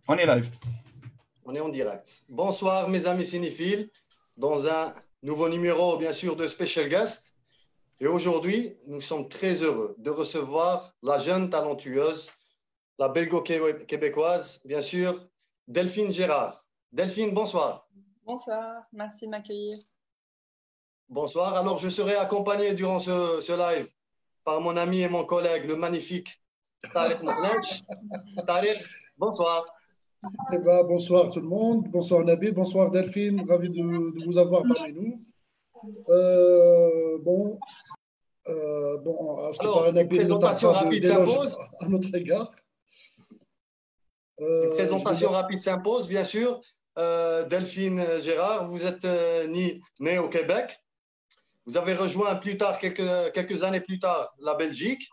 On est live. On est en direct. Bonsoir mes amis cinéphiles, dans un nouveau numéro bien sûr de Special Guest. Et aujourd'hui, nous sommes très heureux de recevoir la jeune talentueuse, la belgo-québécoise, bien sûr, Delphine Gérard. Delphine, bonsoir. Bonsoir, merci de m'accueillir. Bonsoir. Alors, je serai accompagné durant ce live par mon ami et mon collègue, le magnifique Tarek Mouklench. Tarek, bonsoir. Bonsoir tout le monde, bonsoir Nabil, bonsoir Delphine, ravi de vous avoir parmi nous. Alors, une présentation rapide s'impose. À notre égard. Une présentation rapide s'impose, bien sûr. Delphine Gérard, vous êtes née au Québec. Vous avez rejoint plus tard, quelques années plus tard, la Belgique.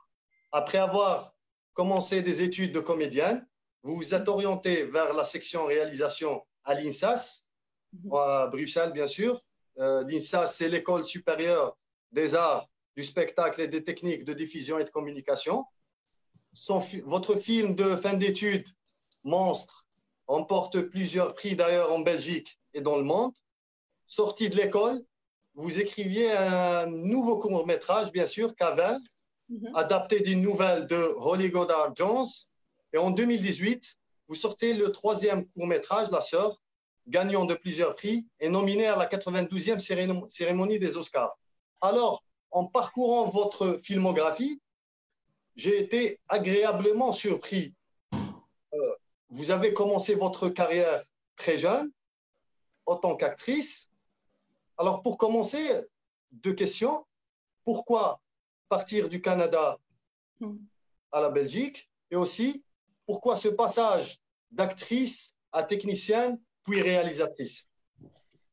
Après avoir commencé des études de comédienne, vous vous êtes orienté vers la section réalisation à l'INSAS, à Bruxelles, bien sûr. L'INSAS, c'est l'École supérieure des arts, du spectacle et des techniques de diffusion et de communication. Votre film de fin d'études, Monstre, remporte plusieurs prix d'ailleurs en Belgique et dans le monde. Sorti de l'école, vous écriviez un nouveau court-métrage, bien sûr, Cavern, adapté d'une nouvelle de Holly Goddard Jones. Et en 2018, vous sortez le troisième court-métrage, La Sœur, gagnant de plusieurs prix et nominé à la 92e cérémonie des Oscars. Alors, en parcourant votre filmographie, j'ai été agréablement surpris. Vous avez commencé votre carrière très jeune, en tant qu'actrice. Alors, pour commencer, deux questions. Pourquoi partir du Canada à la Belgique? Et aussi, pourquoi ce passage d'actrice à technicienne, puis réalisatrice?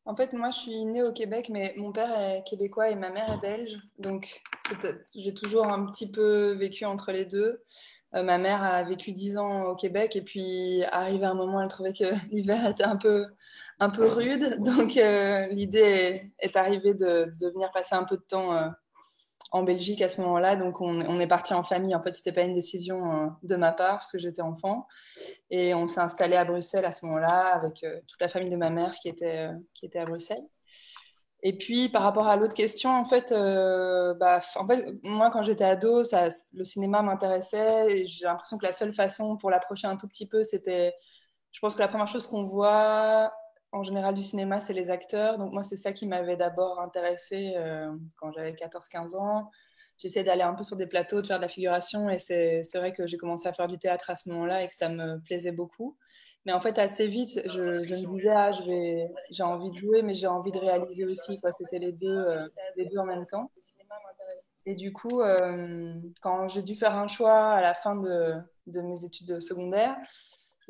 En fait, moi, je suis née au Québec, mais mon père est québécois et ma mère est belge. Donc, j'ai toujours un petit peu vécu entre les deux. Ma mère a vécu 10 ans au Québec et puis, arrivé à un moment, elle trouvait que l'hiver était un peu rude. Donc, l'idée est arrivée de venir passer un peu de temps en Belgique à ce moment-là. Donc, on est parti en famille. En fait, ce n'était pas une décision de ma part parce que j'étais enfant. Et on s'est installé à Bruxelles à ce moment-là avec toute la famille de ma mère qui était à Bruxelles. Et puis, par rapport à l'autre question, en fait, moi, quand j'étais ado, le cinéma m'intéressait. Et j'ai l'impression que la seule façon pour l'approcher un tout petit peu, c'était... Je pense que la première chose qu'on voit en général du cinéma, c'est les acteurs. Donc moi, c'est ça qui m'avait d'abord intéressée quand j'avais 14-15 ans. J'essayais d'aller un peu sur des plateaux, de faire de la figuration. Et c'est vrai que j'ai commencé à faire du théâtre à ce moment-là et que ça me plaisait beaucoup. Mais en fait, assez vite, je me disais, j'ai envie de jouer, mais j'ai envie de réaliser aussi. C'était les deux en même temps. Et du coup, quand j'ai dû faire un choix à la fin de mes études secondaires,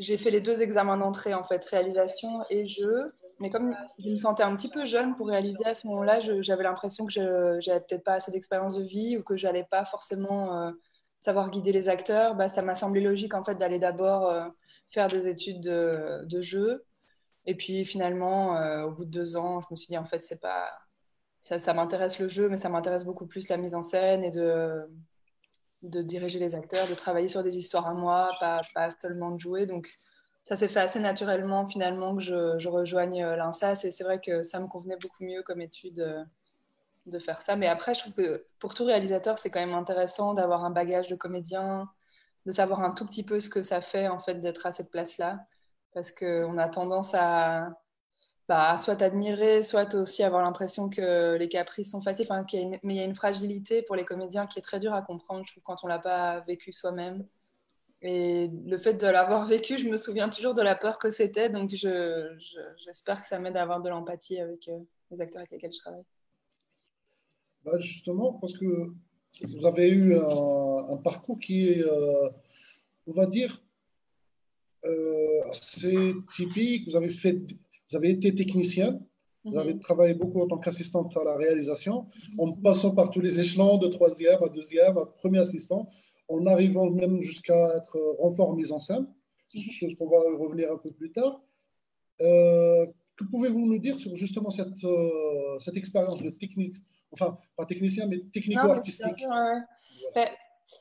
j'ai fait les deux examens d'entrée, en fait, réalisation et jeu. Mais comme je me sentais un petit peu jeune pour réaliser à ce moment-là, j'avais l'impression que je n'avais peut-être pas assez d'expérience de vie ou que je n'allais pas forcément savoir guider les acteurs. Ça m'a semblé logique, en fait, d'aller d'abord faire des études de jeu. Et puis, finalement, au bout de 2 ans, je me suis dit, en fait, c'est pas... Ça m'intéresse le jeu, mais ça m'intéresse beaucoup plus la mise en scène et de diriger les acteurs, de travailler sur des histoires à moi, pas seulement de jouer. Donc, ça s'est fait assez naturellement, finalement, que je rejoigne l'INSAS. Et c'est vrai que ça me convenait beaucoup mieux comme étude de faire ça. Mais après, je trouve que pour tout réalisateur, c'est quand même intéressant d'avoir un bagage de comédien, de savoir un tout petit peu ce que ça fait, en fait, d'être à cette place-là. Parce qu'on a tendance à soit admirer, soit aussi avoir l'impression que les caprices sont faciles. Enfin, mais il y a une fragilité pour les comédiens qui est très dure à comprendre, je trouve, quand on ne l'a pas vécu soi-même. Et le fait de l'avoir vécu, je me souviens toujours de la peur que c'était. Donc, j'espère que ça m'aide à avoir de l'empathie avec les acteurs avec lesquels je travaille. Justement, parce que vous avez eu un parcours qui est, on va dire, assez typique. Vous avez été technicien. Vous avez travaillé beaucoup en tant qu'assistante à la réalisation, en passant par tous les échelons de troisième à deuxième, à premier assistant, en arrivant même jusqu'à être renfort mise en scène, chose qu'on va revenir un peu plus tard. Que pouvez-vous nous dire sur justement cette expérience de technique, enfin pas technicien, mais technico-artistique? Non, mais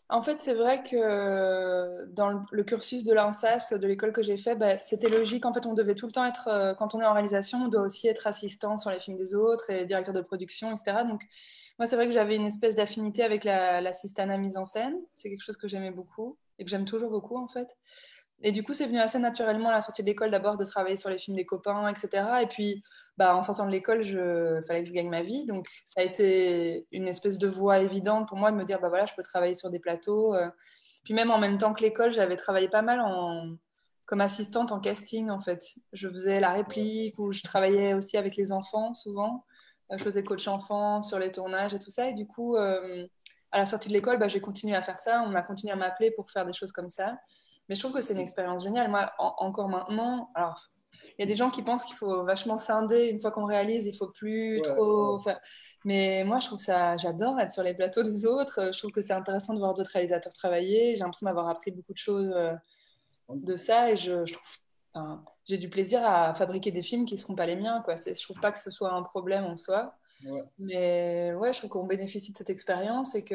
En fait, c'est vrai que dans le cursus de l'INSAS, de l'école que j'ai fait, bah, c'était logique. En fait, on devait tout le temps être, quand on est en réalisation, on doit aussi être assistant sur les films des autres et directeur de production, etc. Donc, moi, c'est vrai que j'avais une espèce d'affinité avec l'assistanat mise en scène. C'est quelque chose que j'aimais beaucoup et que j'aime toujours beaucoup, en fait. Et du coup, c'est venu assez naturellement à la sortie de l'école d'abord de travailler sur les films des copains, etc. Et puis, bah, en sortant de l'école, fallait que je gagne ma vie. Donc, ça a été une espèce de voie évidente pour moi de me dire, bah voilà, je peux travailler sur des plateaux. Puis même en même temps que l'école, j'avais travaillé pas mal comme assistante en casting, en fait. Je faisais la réplique ou je travaillais aussi avec les enfants, souvent. Je faisais coach enfant sur les tournages et tout ça. Et du coup, à la sortie de l'école, bah, j'ai continué à faire ça. On a continué à m'appeler pour faire des choses comme ça. Mais je trouve que c'est une expérience géniale. Moi, encore maintenant, alors, il y a des gens qui pensent qu'il faut vachement scinder. Une fois qu'on réalise, il faut plus Ouais, trop faire. Mais moi, je trouve ça, j'adore être sur les plateaux des autres. Je trouve que c'est intéressant de voir d'autres réalisateurs travailler. J'ai l'impression d'avoir appris beaucoup de choses de ça. Et je trouve, enfin, j'ai du plaisir à fabriquer des films qui ne seront pas les miens, quoi. Je trouve pas que ce soit un problème en soi. ouais. Mais ouais, je trouve qu'on bénéficie de cette expérience et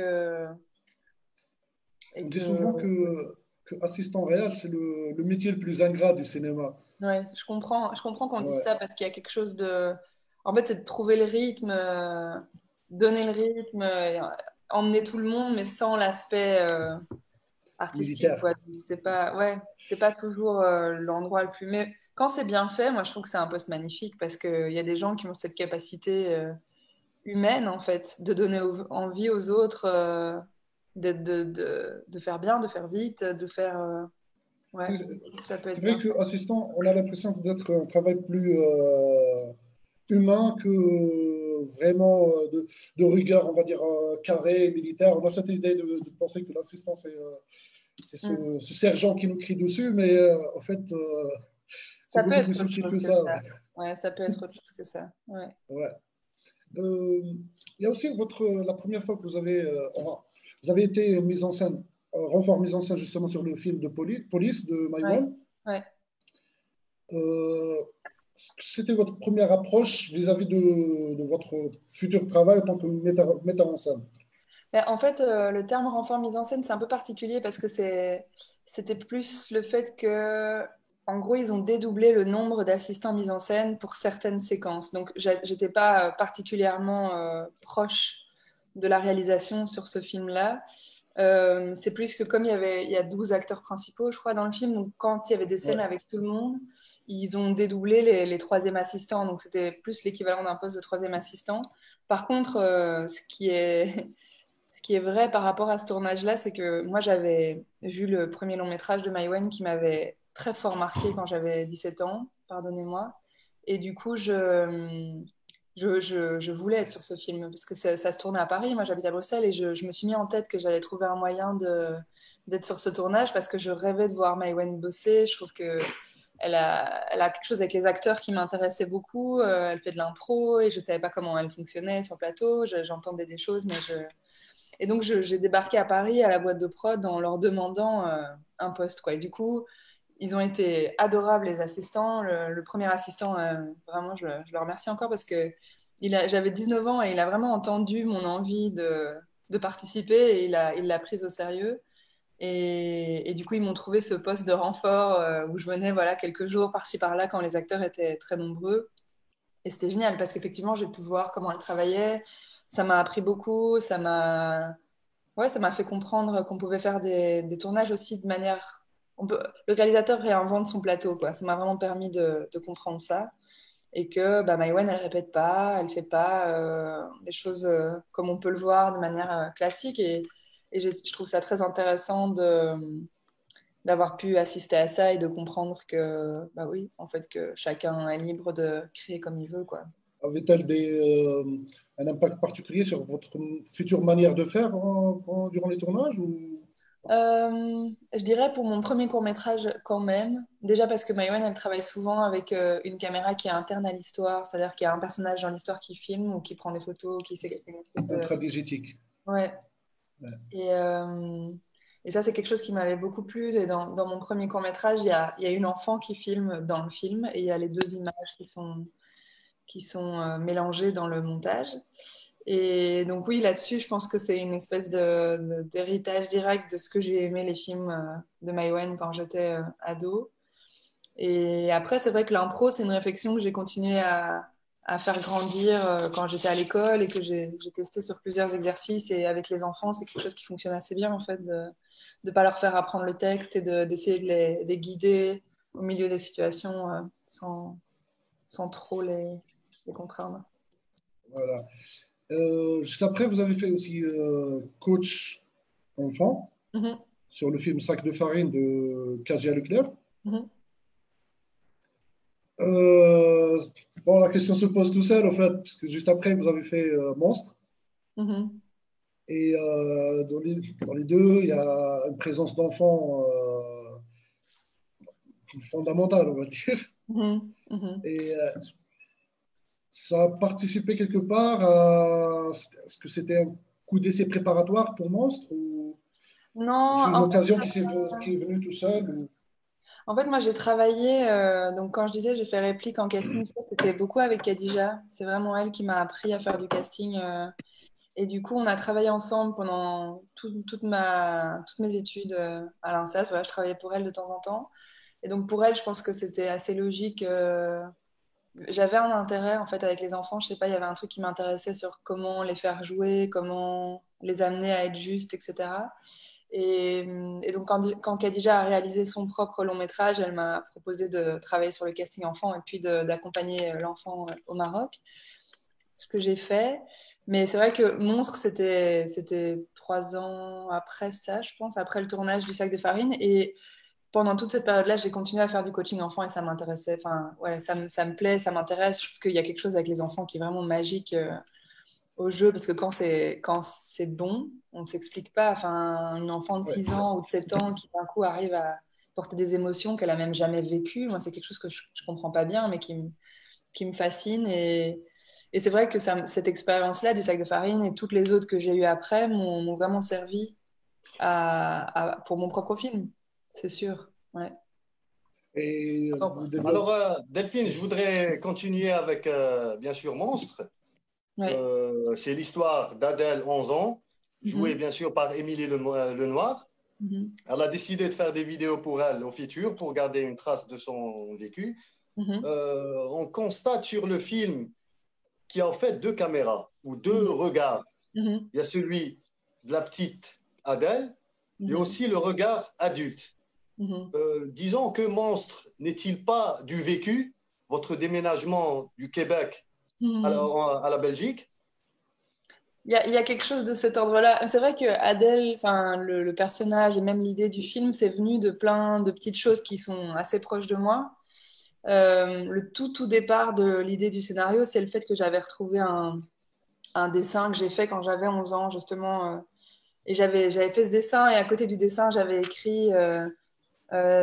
On dit souvent que que assistant réel, c'est le métier le plus ingrat du cinéma. ouais, je comprends qu'on dise Ouais, ça parce qu'il y a quelque chose de. En fait, c'est de trouver le rythme, donner le rythme, emmener tout le monde, mais sans l'aspect artistique, militaire. quoi. C'est pas, ouais, c'est pas toujours l'endroit le plus. Mais quand c'est bien fait, moi, je trouve que c'est un poste magnifique parce qu'il y a des gens qui ont cette capacité humaine, en fait, de donner envie aux autres de faire bien, de faire vite, de faire. Ouais, ça peut C'est être vrai bien. qu'assistant, on a l'impression d'être un travail plus humain que vraiment de rigueur, on va dire, carré, militaire. On a cette idée de penser que l'assistant, c'est Mm. ce sergent qui nous crie dessus, mais en fait, c'est Ça peut beaucoup être plus autre subtil chose que que ça. ça. Ouais, ça peut être autre chose que ça. Ouais. Ouais. Euh, il y a aussi la première fois que vous avez été mise en scène, renfort mise en scène justement sur le film de Police de Ouais. Maïwan. Ouais. Euh, C'était votre première approche vis-à-vis de votre futur travail en tant que metteur en scène. Mais en fait, le terme renfort mise en scène, c'est un peu particulier parce que c'était plus le fait que, en gros, ils ont dédoublé le nombre d'assistants mis en scène pour certaines séquences. Donc, j'étais pas particulièrement proche de la réalisation sur ce film-là. C'est plus que comme il y a 12 acteurs principaux, je crois, dans le film, donc quand il y avait des scènes Ouais. avec tout le monde, ils ont dédoublé les troisième assistants, donc c'était plus l'équivalent d'un poste de troisième assistant. Par contre, ce qui est vrai par rapport à ce tournage-là, c'est que moi j'avais vu le premier long métrage de Maïwenn qui m'avait très fort marqué quand j'avais 17 ans, pardonnez-moi, et du coup je voulais être sur ce film parce que ça se tournait à Paris. Moi, j'habite à Bruxelles et je me suis mis en tête que j'allais trouver un moyen d'être sur ce tournage parce que je rêvais de voir Maïwenn bosser. Je trouve que elle a quelque chose avec les acteurs qui m'intéressait beaucoup. Elle fait de l'impro et je savais pas comment elle fonctionnait sur le plateau. J'entendais des choses, mais je. Et donc, j'ai débarqué à Paris à la boîte de prod en leur demandant un poste, quoi. Et du coup, ils ont été adorables, les assistants. Le premier assistant, vraiment, je le remercie encore parce que j'avais 19 ans et il a vraiment entendu mon envie de participer et il l'a prise au sérieux. Et du coup, ils m'ont trouvé ce poste de renfort où je venais voilà, quelques jours par-ci par-là quand les acteurs étaient très nombreux. Et c'était génial parce qu'effectivement, j'ai pu voir comment elle travaillait. Ça m'a appris beaucoup. Ouais, ça m'a fait comprendre qu'on pouvait faire des tournages aussi de manière. Le réalisateur réinvente son plateau, quoi. Ça m'a vraiment permis de comprendre ça. Et que bah, Maïwenn, elle répète pas, elle fait pas des choses comme on peut le voir de manière classique. Et je trouve ça très intéressant d'avoir pu assister à ça et de comprendre que, bah oui, en fait, que chacun est libre de créer comme il veut, quoi. Avait-elle un impact particulier sur votre future manière de faire durant les tournages ou... Je dirais pour mon premier court-métrage quand même. Déjà parce que Maïwenn, elle travaille souvent avec une caméra qui est interne à l'histoire, c'est-à-dire qu'il y a un personnage dans l'histoire qui filme ou qui prend des photos, qui sait c'est une espèce de. intradigétique? Ouais. Ouais. Et, euh, et ça, c'est quelque chose qui m'avait beaucoup plu. Et dans mon premier court-métrage, il y a une enfant qui filme dans le film et il y a les deux images qui sont mélangées dans le montage. Et donc oui, là-dessus, je pense que c'est une espèce d'héritage direct de ce que j'ai aimé les films de Maïwenn quand j'étais ado. Et après, c'est vrai que l'impro, c'est une réflexion que j'ai continué à faire grandir quand j'étais à l'école et que j'ai testé sur plusieurs exercices. Et avec les enfants, c'est quelque chose qui fonctionne assez bien, en fait, de ne pas leur faire apprendre le texte et d'essayer de les guider au milieu des situations sans trop les contraindre. Voilà. Juste après, vous avez fait aussi coach enfant Mhm, sur le film Sac de farine de Kadia Leclerc. mhm, Euh, bon, la question se pose tout seul, en fait, parce que juste après, vous avez fait Monstre. mhm, Et dans les deux, il y a une présence d'enfant fondamentale, on va dire. mhm, mhm. Et ça a participé quelque part à... Est-ce que c'était un coup d'essai préparatoire pour Monstre ou Non, c'est une occasion qui est venue tout seul en fait, moi, j'ai travaillé, donc quand je disais j'ai fait réplique en casting, ça, c'était beaucoup avec Khadija. C'est vraiment elle qui m'a appris à faire du casting. Et du coup, on a travaillé ensemble pendant toutes mes études à l'INSAS. Voilà, je travaillais pour elle de temps en temps. Et donc, pour elle, je pense que c'était assez logique. J'avais un intérêt, en fait, avec les enfants. Je sais pas, il y avait un truc qui m'intéressait sur comment les faire jouer, comment les amener à être justes, etc. Et donc, quand Khadija a réalisé son propre long métrage, elle m'a proposé de travailler sur le casting enfant et puis d'accompagner l'enfant au Maroc, ce que j'ai fait. Mais c'est vrai que Monstre, c'était 3 ans après ça, je pense, après le tournage du Sac de farine. Et pendant toute cette période-là, j'ai continué à faire du coaching enfant et ça m'intéressait. Enfin, ouais, ça me plaît, ça m'intéresse. Je trouve qu'il y a quelque chose avec les enfants qui est vraiment magique. Au jeu, parce que quand c'est bon, on ne s'explique pas. Enfin, une enfant de ouais. 6 ans ou de 7 ans qui d'un coup arrive à porter des émotions qu'elle a même jamais vécues, moi c'est quelque chose que je ne comprends pas bien, mais qui me fascine. Et c'est vrai que cette expérience-là du sac de farine et toutes les autres que j'ai eues après m'ont vraiment servi pour mon propre film, c'est sûr. Ouais. Et vous développez. Alors, Delphine, je voudrais continuer avec, bien sûr, Monstre. Ouais. C'est l'histoire d'Adèle, 11 ans, jouée Mhm. bien sûr par Émilie Lenoir. Mhm. Elle a décidé de faire des vidéos pour elle au futur, pour garder une trace de son vécu. Mhm. On constate sur le film qu'il y a en fait deux caméras ou deux Mhm. regards. Mhm. Il y a celui de la petite Adèle et Mhm. aussi le regard adulte. Mhm. Disons que Monstre n'est-il pas du vécu, votre déménagement du Québec Mhm. à la Belgique? Il y a quelque chose de cet ordre-là. C'est vrai que Adèle, enfin, le personnage et même l'idée du film, c'est venu de plein de petites choses qui sont assez proches de moi. Le tout départ de l'idée du scénario, c'est le fait que j'avais retrouvé un dessin que j'ai fait quand j'avais 11 ans, justement. Et j'avais fait ce dessin, et à côté du dessin, j'avais écrit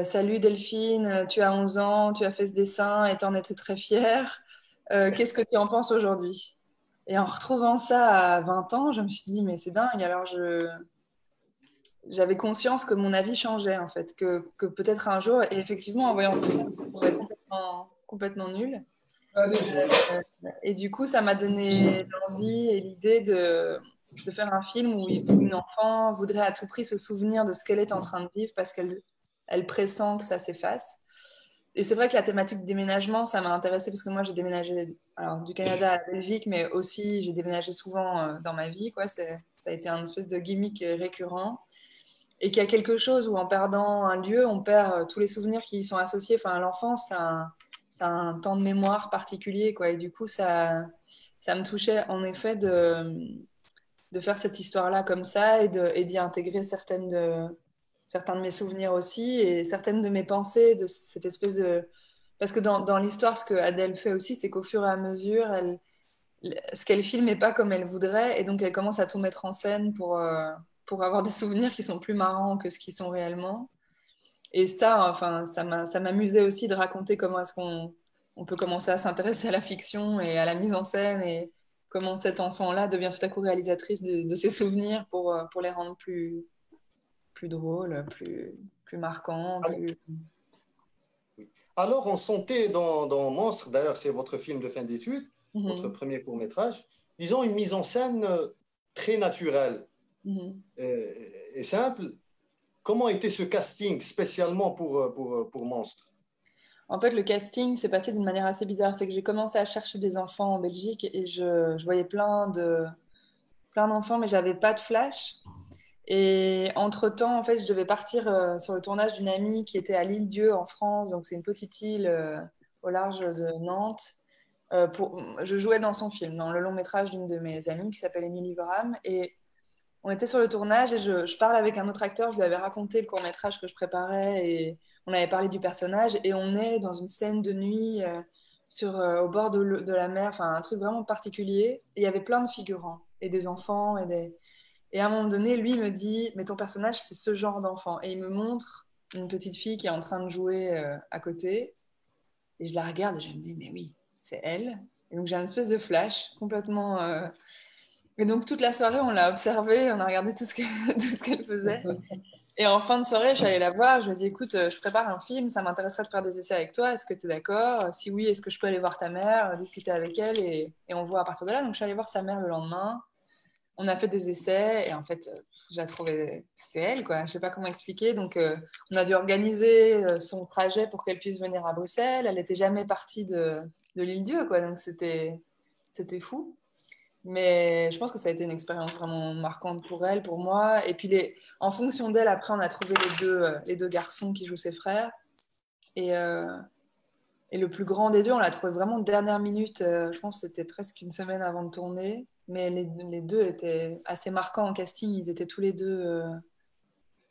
Salut Delphine, tu as 11 ans, tu as fait ce dessin et t'en étais très fière. Qu'est-ce que tu en penses aujourd'hui? Et en retrouvant ça à 20 ans, je me suis dit, mais c'est dingue. Alors, j'avais conscience que mon avis changeait, en fait, que peut-être un jour, et effectivement, en voyant ce dessin, je me trouvais complètement nulle. Allez, Et du coup, ça m'a donné l'envie et l'idée de faire un film où une enfant voudrait à tout prix se souvenir de ce qu'elle est en train de vivre parce qu'elle pressent que ça s'efface. Et c'est vrai que la thématique du déménagement, ça m'a intéressée parce que moi, j'ai déménagé alors, du Canada à la Belgique, mais aussi j'ai déménagé souvent dans ma vie. Quoi. Ça a été un espèce de gimmick récurrent. Et qu'il y a quelque chose où en perdant un lieu, on perd tous les souvenirs qui y sont associés. Enfin, l'enfance, c'est un temps de mémoire particulier. Quoi. Et du coup, ça me touchait en effet de faire cette histoire-là comme ça et d'y intégrer certains de mes souvenirs aussi et certaines de mes pensées, de cette espèce de... Parce que dans l'histoire, ce que Adèle fait aussi, c'est qu'au fur et à mesure, ce qu'elle filme n'est pas comme elle voudrait, et donc elle commence à tout mettre en scène pour avoir des souvenirs qui sont plus marrants que ce qu'ils sont réellement. Et ça, enfin, ça m'amusait aussi de raconter comment est-ce qu'on peut commencer à s'intéresser à la fiction et à la mise en scène, et comment cet enfant-là devient tout à coup réalisatrice de ses souvenirs pour les rendre plus drôles, plus marquants, Alors, plus... oui. Alors, on sentait dans Monstre, d'ailleurs c'est votre film de fin d'études, votre Mhm. premier court-métrage, disons, une mise en scène très naturelle et simple. Comment était ce casting spécialement pour Monstre? En fait, le casting s'est passé d'une manière assez bizarre. C'est que j'ai commencé à chercher des enfants en Belgique et je voyais plein d'enfants, mais j'avais pas de flash. Et entre-temps, en fait, je devais partir sur le tournage d'une amie qui était à l'Île-Dieu en France. Donc, c'est une petite île au large de Nantes. Je jouais dans son film, dans le long métrage d'une de mes amies qui s'appelle Émilie Varham. Et on était sur le tournage et je parle avec un autre acteur. Je lui avais raconté le court métrage que je préparais et on avait parlé du personnage. Et on est dans une scène de nuit au bord de la mer, enfin un truc vraiment particulier. Et il y avait plein de figurants et des enfants et à un moment donné, lui me dit, mais ton personnage, c'est ce genre d'enfant. Et il me montre une petite fille qui est en train de jouer à côté. Et je la regarde et je me dis, mais oui, c'est elle. Et donc j'ai un espèce de flash complètement. Et donc toute la soirée, on l'a observée, on a regardé tout ce qu'elle faisait. Et en fin de soirée, je suis allée la voir. Je lui ai dit, écoute, je prépare un film, ça m'intéresserait de faire des essais avec toi. Est-ce que tu es d'accord? Si oui, est-ce que je peux aller voir ta mère, discuter avec elle et on voit à partir de là. Donc je suis allée voir sa mère le lendemain. On a fait des essais et en fait, je la trouvais, c'était elle, quoi. Je sais pas comment expliquer. Donc, on a dû organiser son trajet pour qu'elle puisse venir à Bruxelles. Elle n'était jamais partie de l'Île-Dieu, quoi. Donc, c'était fou. Mais je pense que ça a été une expérience vraiment marquante pour elle, pour moi. Et puis, en fonction d'elle, après, on a trouvé les deux garçons qui jouent ses frères. Et, euh, et le plus grand des deux, on l'a trouvé vraiment de dernière minute. Je pense que c'était presque une semaine avant de tourner. Mais les deux étaient assez marquants en casting. Ils étaient tous les deux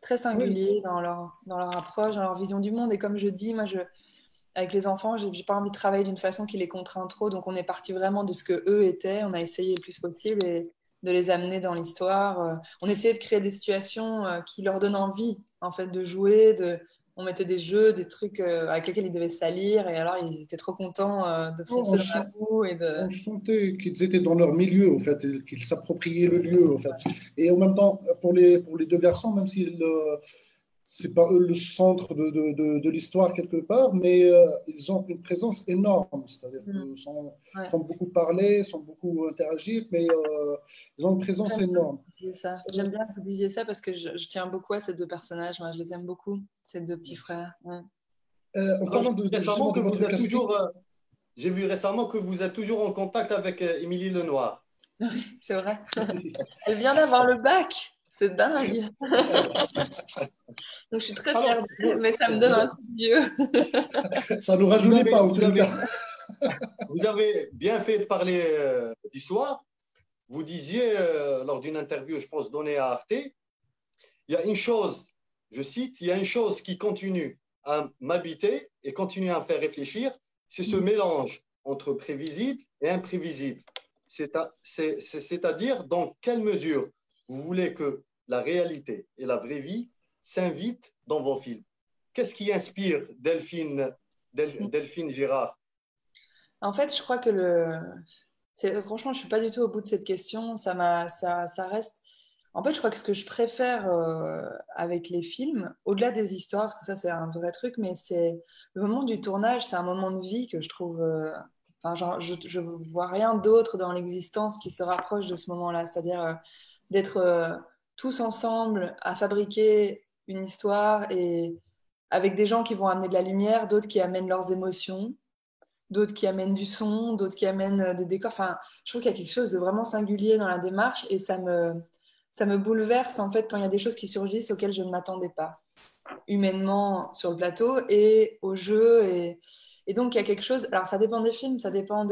très Oui, singuliers dans leur approche, dans leur vision du monde. Et comme je dis, moi, avec les enfants, j'ai pas envie de travailler d'une façon qui les contraint trop. Donc, on est parti vraiment de ce que eux étaient. On a essayé le plus possible de les amener dans l'histoire. On essayait de créer des situations qui leur donnent envie, en fait, de jouer. On mettait des jeux, des trucs avec lesquels ils devaient salir. Et alors, ils étaient trop contents de on, foncer dans la boue et de... on sentait qu'ils étaient dans leur milieu, en fait, et qu'ils s'appropriaient le lieu, en fait. Et en même temps, pour les deux garçons, même si c'est pas eux le centre de l'histoire quelque part, mais ils ont une présence énorme, c'est-à-dire Mm. qu'ils Ouais. sont beaucoup parlés, sont beaucoup interagir, mais ils ont une présence J'aime bien que énorme. vous disiez ça. J'aime bien que vous disiez ça parce que je tiens beaucoup à ces deux personnages. Moi, je les aime beaucoup, ces deux petits frères. Ouais. En Alors, parlant j'ai vu récemment justement que de vous votre êtes casting, toujours, j'ai vu récemment que vous êtes toujours en contact avec Émilie Lenoir. C'est vrai. Elle vient d'avoir le bac. C'est dingue. Donc, je suis très fière Alors, d'elle, mais ça me donne un coup de vieux. ça ne nous vous rajeunit avez, pas, en vous tout avez, cas. vous avez bien fait de parler d'histoire. Vous disiez lors d'une interview, je pense, donnée à Arte, il y a une chose, je cite, il y a une chose qui continue à m'habiter et continue à me faire réfléchir, c'est ce mélange entre prévisible et imprévisible. C'est-à-dire dans quelle mesure vous voulez que la réalité et la vraie vie s'invitent dans vos films. Qu'est-ce qui inspire Delphine Gérard? En fait, je crois que franchement, je suis pas du tout au bout de cette question. Ça reste. En fait, je crois que ce que je préfère avec les films, au-delà des histoires, parce que ça, c'est un vrai truc, mais c'est le moment du tournage, c'est un moment de vie que je trouve. Enfin, genre, je vois rien d'autre dans l'existence qui se rapproche de ce moment-là. C'est-à-dire d'être tous ensemble à fabriquer une histoire et avec des gens qui vont amener de la lumière, d'autres qui amènent leurs émotions, d'autres qui amènent du son, d'autres qui amènent des décors. Enfin, je trouve qu'il y a quelque chose de vraiment singulier dans la démarche et ça me bouleverse en fait quand il y a des choses qui surgissent auxquelles je ne m'attendais pas, humainement sur le plateau et au jeu. Et donc, il y a quelque chose. Alors, ça dépend des films, ça dépend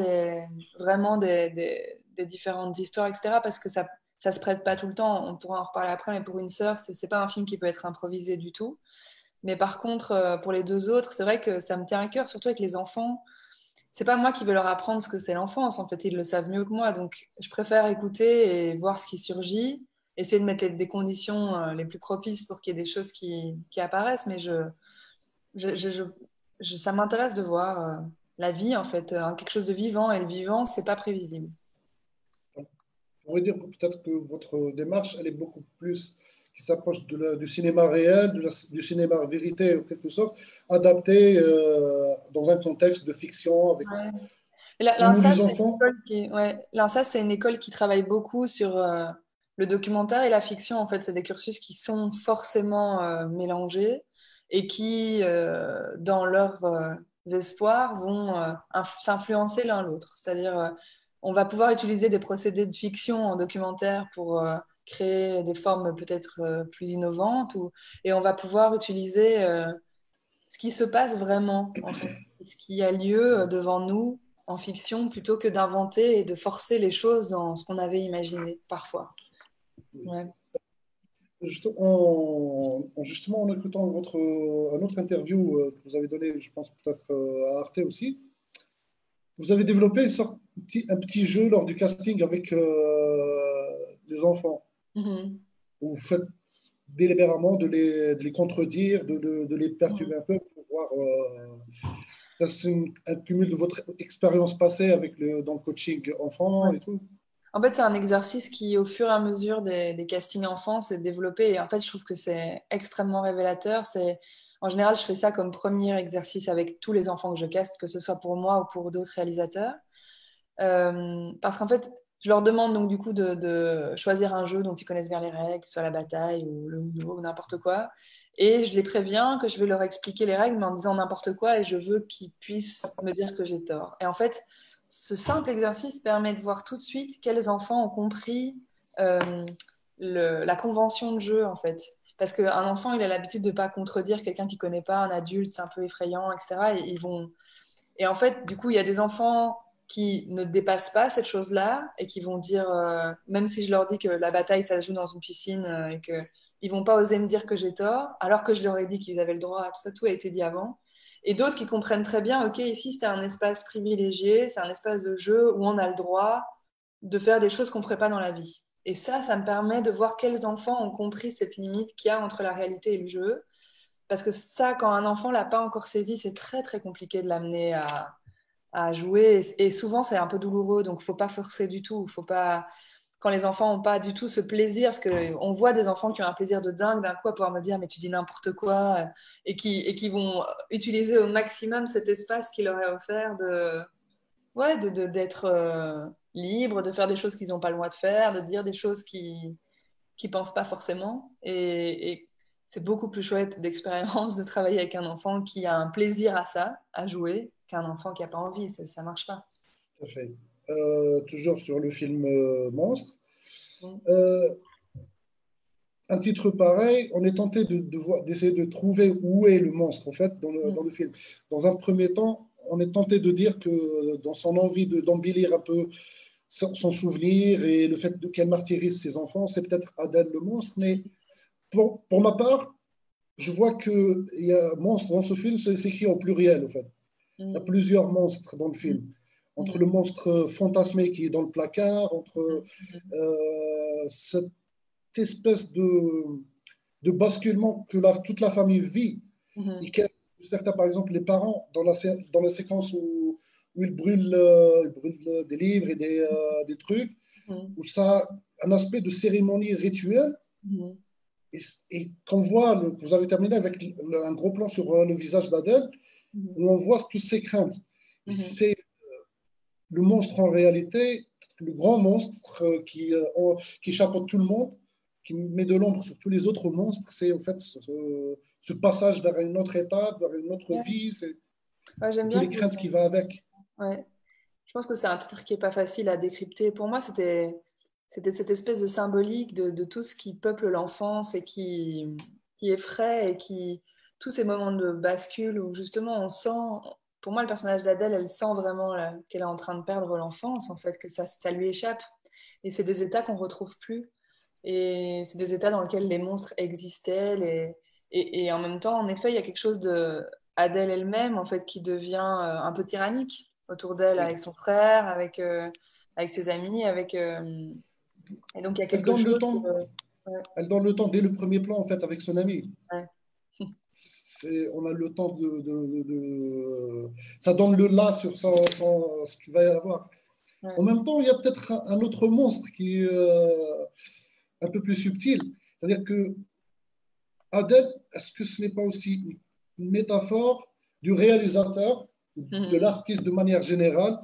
vraiment des différentes histoires, etc. Parce que ça se prête pas tout le temps. On pourra en reparler après, mais pour Une sœur, c'est pas un film qui peut être improvisé du tout. Mais par contre, pour les deux autres, c'est vrai que ça me tient à cœur, surtout avec les enfants. C'est pas moi qui vais leur apprendre ce que c'est l'enfance. En fait, ils le savent mieux que moi. Donc, je préfère écouter et voir ce qui surgit, essayer de mettre des conditions les plus propices pour qu'il y ait des choses qui apparaissent. Mais je, je- je- ça m'intéresse de voir la vie, en fait, quelque chose de vivant. Et le vivant, c'est pas prévisible. On pourrait dire que peut-être que votre démarche, elle est beaucoup plus qui s'approche du cinéma réel, du cinéma vérité, en quelque sorte, adapté dans un contexte de fiction. Avec... Ouais. où L'INSA, les c'est une enfants, école l'INSA, c'est une école qui travaille beaucoup sur le documentaire et la fiction. En fait, c'est des cursus qui sont forcément mélangés et qui, dans leurs espoirs, vont s'influencer l'un l'autre. C'est-à-dire, on va pouvoir utiliser des procédés de fiction en documentaire pour créer des formes peut-être plus innovantes, et on va pouvoir utiliser ce qui se passe vraiment, en fait, ce qui a lieu devant nous en fiction, plutôt que d'inventer et de forcer les choses dans ce qu'on avait imaginé parfois. Ouais. justement en écoutant un autre interview que vous avez donné, je pense peut-être à Arte aussi, vous avez développé un petit jeu lors du casting avec les enfants. Mhm. Où vous faites délibérément de les contredire, de les Mhm. perturber un peu pour voir. Ça, c'est un cumul de votre expérience passée avec dans le coaching enfant Ouais. et tout. En fait, c'est un exercice qui, au fur et à mesure des castings enfants, s'est développé. Et en fait, je trouve que c'est extrêmement révélateur. En général, je fais ça comme premier exercice avec tous les enfants que je caste, que ce soit pour moi ou pour d'autres réalisateurs. Parce qu'en fait, je leur demande donc du coup de choisir un jeu dont ils connaissent bien les règles, que ce soit la bataille ou le Uno ou n'importe quoi. Et je les préviens que je vais leur expliquer les règles, mais en disant n'importe quoi, et je veux qu'ils puissent me dire que j'ai tort. Et en fait, ce simple exercice permet de voir tout de suite quels enfants ont compris euh, la convention de jeu, en fait. Parce qu'un enfant, il a l'habitude de ne pas contredire quelqu'un qu'il ne connaît pas, un adulte, c'est un peu effrayant, etc. Et en fait, du coup, il y a des enfants qui ne dépassent pas cette chose-là et qui vont dire, même si je leur dis que la bataille, ça se joue dans une piscine et qu'ils vont pas oser me dire que j'ai tort, alors que je leur ai dit qu'ils avaient le droit, tout ça, tout a été dit avant. Et d'autres qui comprennent très bien, ok, ici, c'est un espace privilégié, c'est un espace de jeu où on a le droit de faire des choses qu'on ne ferait pas dans la vie. Et ça me permet de voir quels enfants ont compris cette limite qu'il y a entre la réalité et le jeu. Parce que ça, quand un enfant l'a pas encore saisi, c'est très très compliqué de l'amener à jouer. Et souvent, c'est un peu douloureux, donc faut pas forcer du tout. Faut pas, quand les enfants n'ont pas du tout ce plaisir, parce qu'on voit des enfants qui ont un plaisir de dingue d'un coup à pouvoir me dire mais tu dis n'importe quoi, et qui vont utiliser au maximum cet espace qui leur est offert d'être libre, de faire des choses qu'ils n'ont pas le droit de faire, de dire des choses qui pensent pas forcément. Et c'est beaucoup plus chouette d'expérience de travailler avec un enfant qui a un plaisir à ça, à jouer, qu'un enfant qui n'a pas envie. Ça marche pas. Tout à fait. Toujours sur le film Monstre. Mm. Euh, un titre pareil, on est tenté d'essayer de trouver où est le monstre, en fait, dans le film. Dans un premier temps, on est tenté de dire que dans son envie d'embellir un peu son souvenir et le fait qu'elle martyrise ses enfants, c'est peut-être Adèle le monstre. Mais pour ma part, je vois qu'il y a monstre dans ce film, c'est écrit au pluriel, en fait. Il y a Mm. plusieurs monstres dans le Mm. film. Entre Mm. le monstre fantasmé qui est dans le placard, entre cette espèce de basculement que toute la famille vit. Mm. Et que certains, par exemple, les parents, dans la séquence où ils brûlent des livres et des trucs, Mm. où ça a un aspect de cérémonie rituelle. Mm. Et qu'on voit, vous avez terminé avec un gros plan sur le visage d'Adèle, Mm. où on voit toutes ses craintes. Et Mm. c'est le monstre en réalité, le grand monstre qui chapeaute tout le monde, qui met de l'ombre sur tous les autres monstres, c'est en fait ce passage vers une autre étape, vers une autre Ouais. vie, Ouais, j'aime et toutes bien les craintes qui vont avec. ouais. Je pense que c'est un titre qui est pas facile à décrypter. Pour moi, c'était cette espèce de symbolique de tout ce qui peuple l'enfance et qui effraie et tous ces moments de bascule où justement on sent, pour moi, le personnage d'Adèle, elle sent vraiment là, qu'elle est en train de perdre l'enfance, en fait, que ça lui échappe. Et c'est des états qu'on retrouve plus. Et c'est des états dans lesquels les monstres existaient. Et en même temps, en effet, il y a quelque chose de Adèle elle-même, en fait, qui devient un peu tyrannique autour d'elle, avec Oui. son frère, avec ses amis, et donc il y a Elle quelque donne le chose temps, ouais, elle donne le temps dès le premier plan en fait avec son ami. ouais. On a le temps ça donne le là sur ce qu'il va y avoir. En Ouais. même temps, il y a peut-être un autre monstre qui est un peu plus subtil. C'est-à-dire que Adèle, est-ce que ce n'est pas aussi une métaphore du réalisateur, de Mhm. l'artiste de manière générale,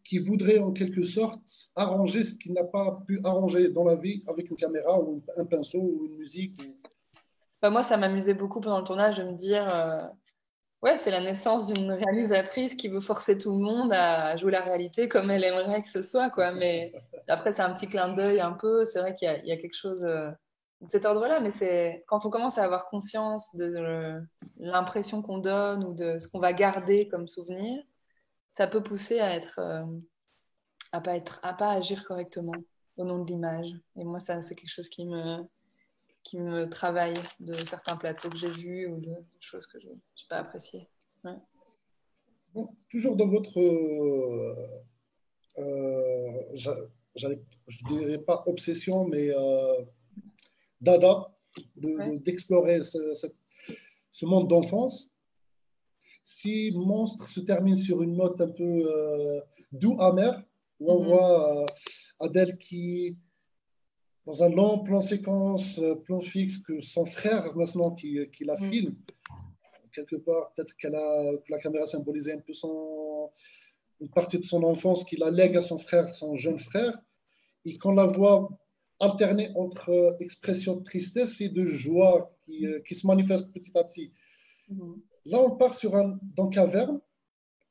qui voudrait en quelque sorte arranger ce qu'il n'a pas pu arranger dans la vie avec une caméra ou un pinceau ou une musique. Bah, moi, ça m'amusait beaucoup pendant le tournage de me dire, ouais, c'est la naissance d'une réalisatrice qui veut forcer tout le monde à jouer la réalité comme elle aimerait que ce soit, quoi. Mais après, c'est un petit clin d'œil un peu. C'est vrai qu'il y a quelque chose de cet ordre-là, mais c'est quand on commence à avoir conscience de l'impression qu'on donne ou de ce qu'on va garder comme souvenir, ça peut pousser à être, à pas agir correctement au nom de l'image. Et moi, ça, c'est quelque chose qui me travaille de certains plateaux que j'ai vus ou de choses que je n'ai pas appréciées. Ouais. Bon, toujours dans votre, je ne dirais pas obsession, mais dada, Ouais. d'explorer ce monde d'enfance. Si Monstre se termine sur une note un peu doux, amère, où on voit Adèle qui, dans un long plan séquence, plan fixe, que son frère maintenant qui la filme, quelque part, peut-être que la caméra symbolisait un peu une partie de son enfance qu'il la lègue à son frère, son jeune frère, et qu'on la voit alterner entre expression de tristesse et de joie qui se manifeste petit à petit. Là, on part dans Caverne,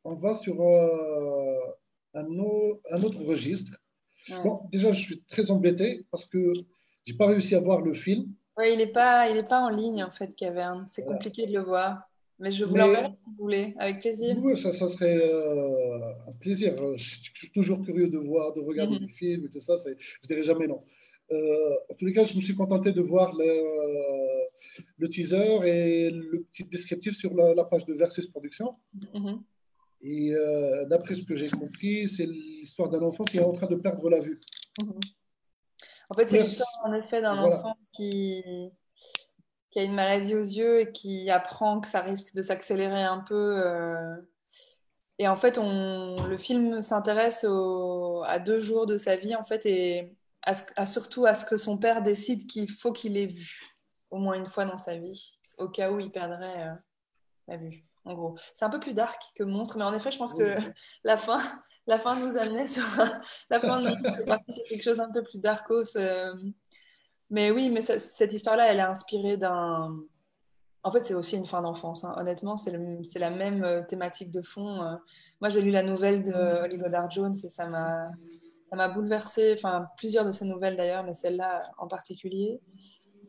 on va sur un autre registre. Ouais. Bon, déjà, je suis très embêté parce que j'ai pas réussi à voir le film. Ouais, il est pas en ligne en fait, Caverne. C'est compliqué de le voir. Mais je vous l'enverrai Mais si vous voulez, avec plaisir. oui, ça serait un plaisir. Je suis toujours curieux de voir, de regarder des films et tout ça. Je dirais jamais non. En tous les cas, je me suis contenté de voir le teaser et le petit descriptif sur la page de Versus Production. Et d'après ce que j'ai compris, c'est l'histoire d'un enfant qui est en train de perdre la vue. En fait, c'est l'histoire en effet d'un voilà. enfant qui a une maladie aux yeux et qui apprend que ça risque de s'accélérer un peu. Et en fait, le film s'intéresse à 2 jours de sa vie en fait et surtout à ce que son père décide qu'il faut qu'il ait vu au moins une fois dans sa vie, au cas où il perdrait la vue. En gros, c'est un peu plus dark que Monstre, mais en effet, je pense que la fin, la fin nous amenait sur la fin de Monstre, c'est parti sur quelque chose d'un peu plus darkos. Mais oui, mais cette histoire-là, elle est inspirée d'un. En fait, c'est aussi une fin d'enfance. Hein. Honnêtement, c'est la même thématique de fond. Moi, j'ai lu la nouvelle de Holly Goddard Jones et ça m'a bouleversée. Enfin, plusieurs de ces nouvelles d'ailleurs, mais celle-là en particulier.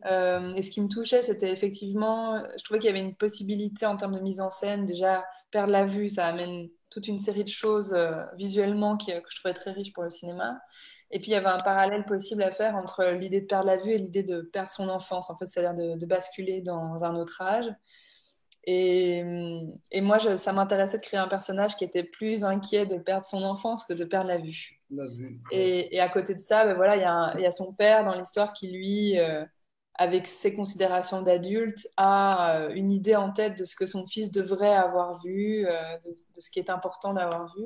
Et ce qui me touchait, c'était effectivement, je trouvais qu'il y avait une possibilité en termes de mise en scène. Déjà, perdre la vue, ça amène toute une série de choses visuellement que je trouvais très riches pour le cinéma. Et puis, il y avait un parallèle possible à faire entre l'idée de perdre la vue et l'idée de perdre son enfance, en fait, c'est-à-dire de basculer dans un autre âge. Et moi, ça m'intéressait de créer un personnage qui était plus inquiet de perdre son enfance que de perdre la vue. La vue. Et à côté de ça, ben voilà, il y a son père dans l'histoire qui, lui, avec ses considérations d'adulte, a une idée en tête de ce que son fils devrait avoir vu, de ce qui est important d'avoir vu.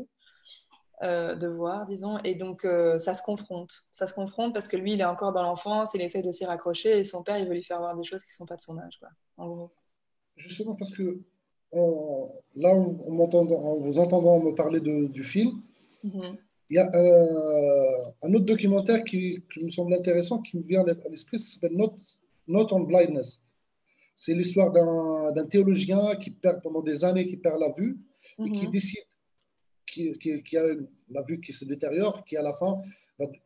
De voir, disons. Et donc, ça se confronte. Ça se confronte parce que lui, il est encore dans l'enfance, il essaie de s'y raccrocher et son père, il veut lui faire voir des choses qui ne sont pas de son âge, quoi, en gros. Justement, parce que là, en vous entendant me parler du film, il y a un autre documentaire qui me semble intéressant, qui me vient à l'esprit, ça s'appelle Not on Blindness. C'est l'histoire d'un théologien qui perd pendant des années, qui perd la vue et qui décide qui a la vue qui se détériore, qui à la fin,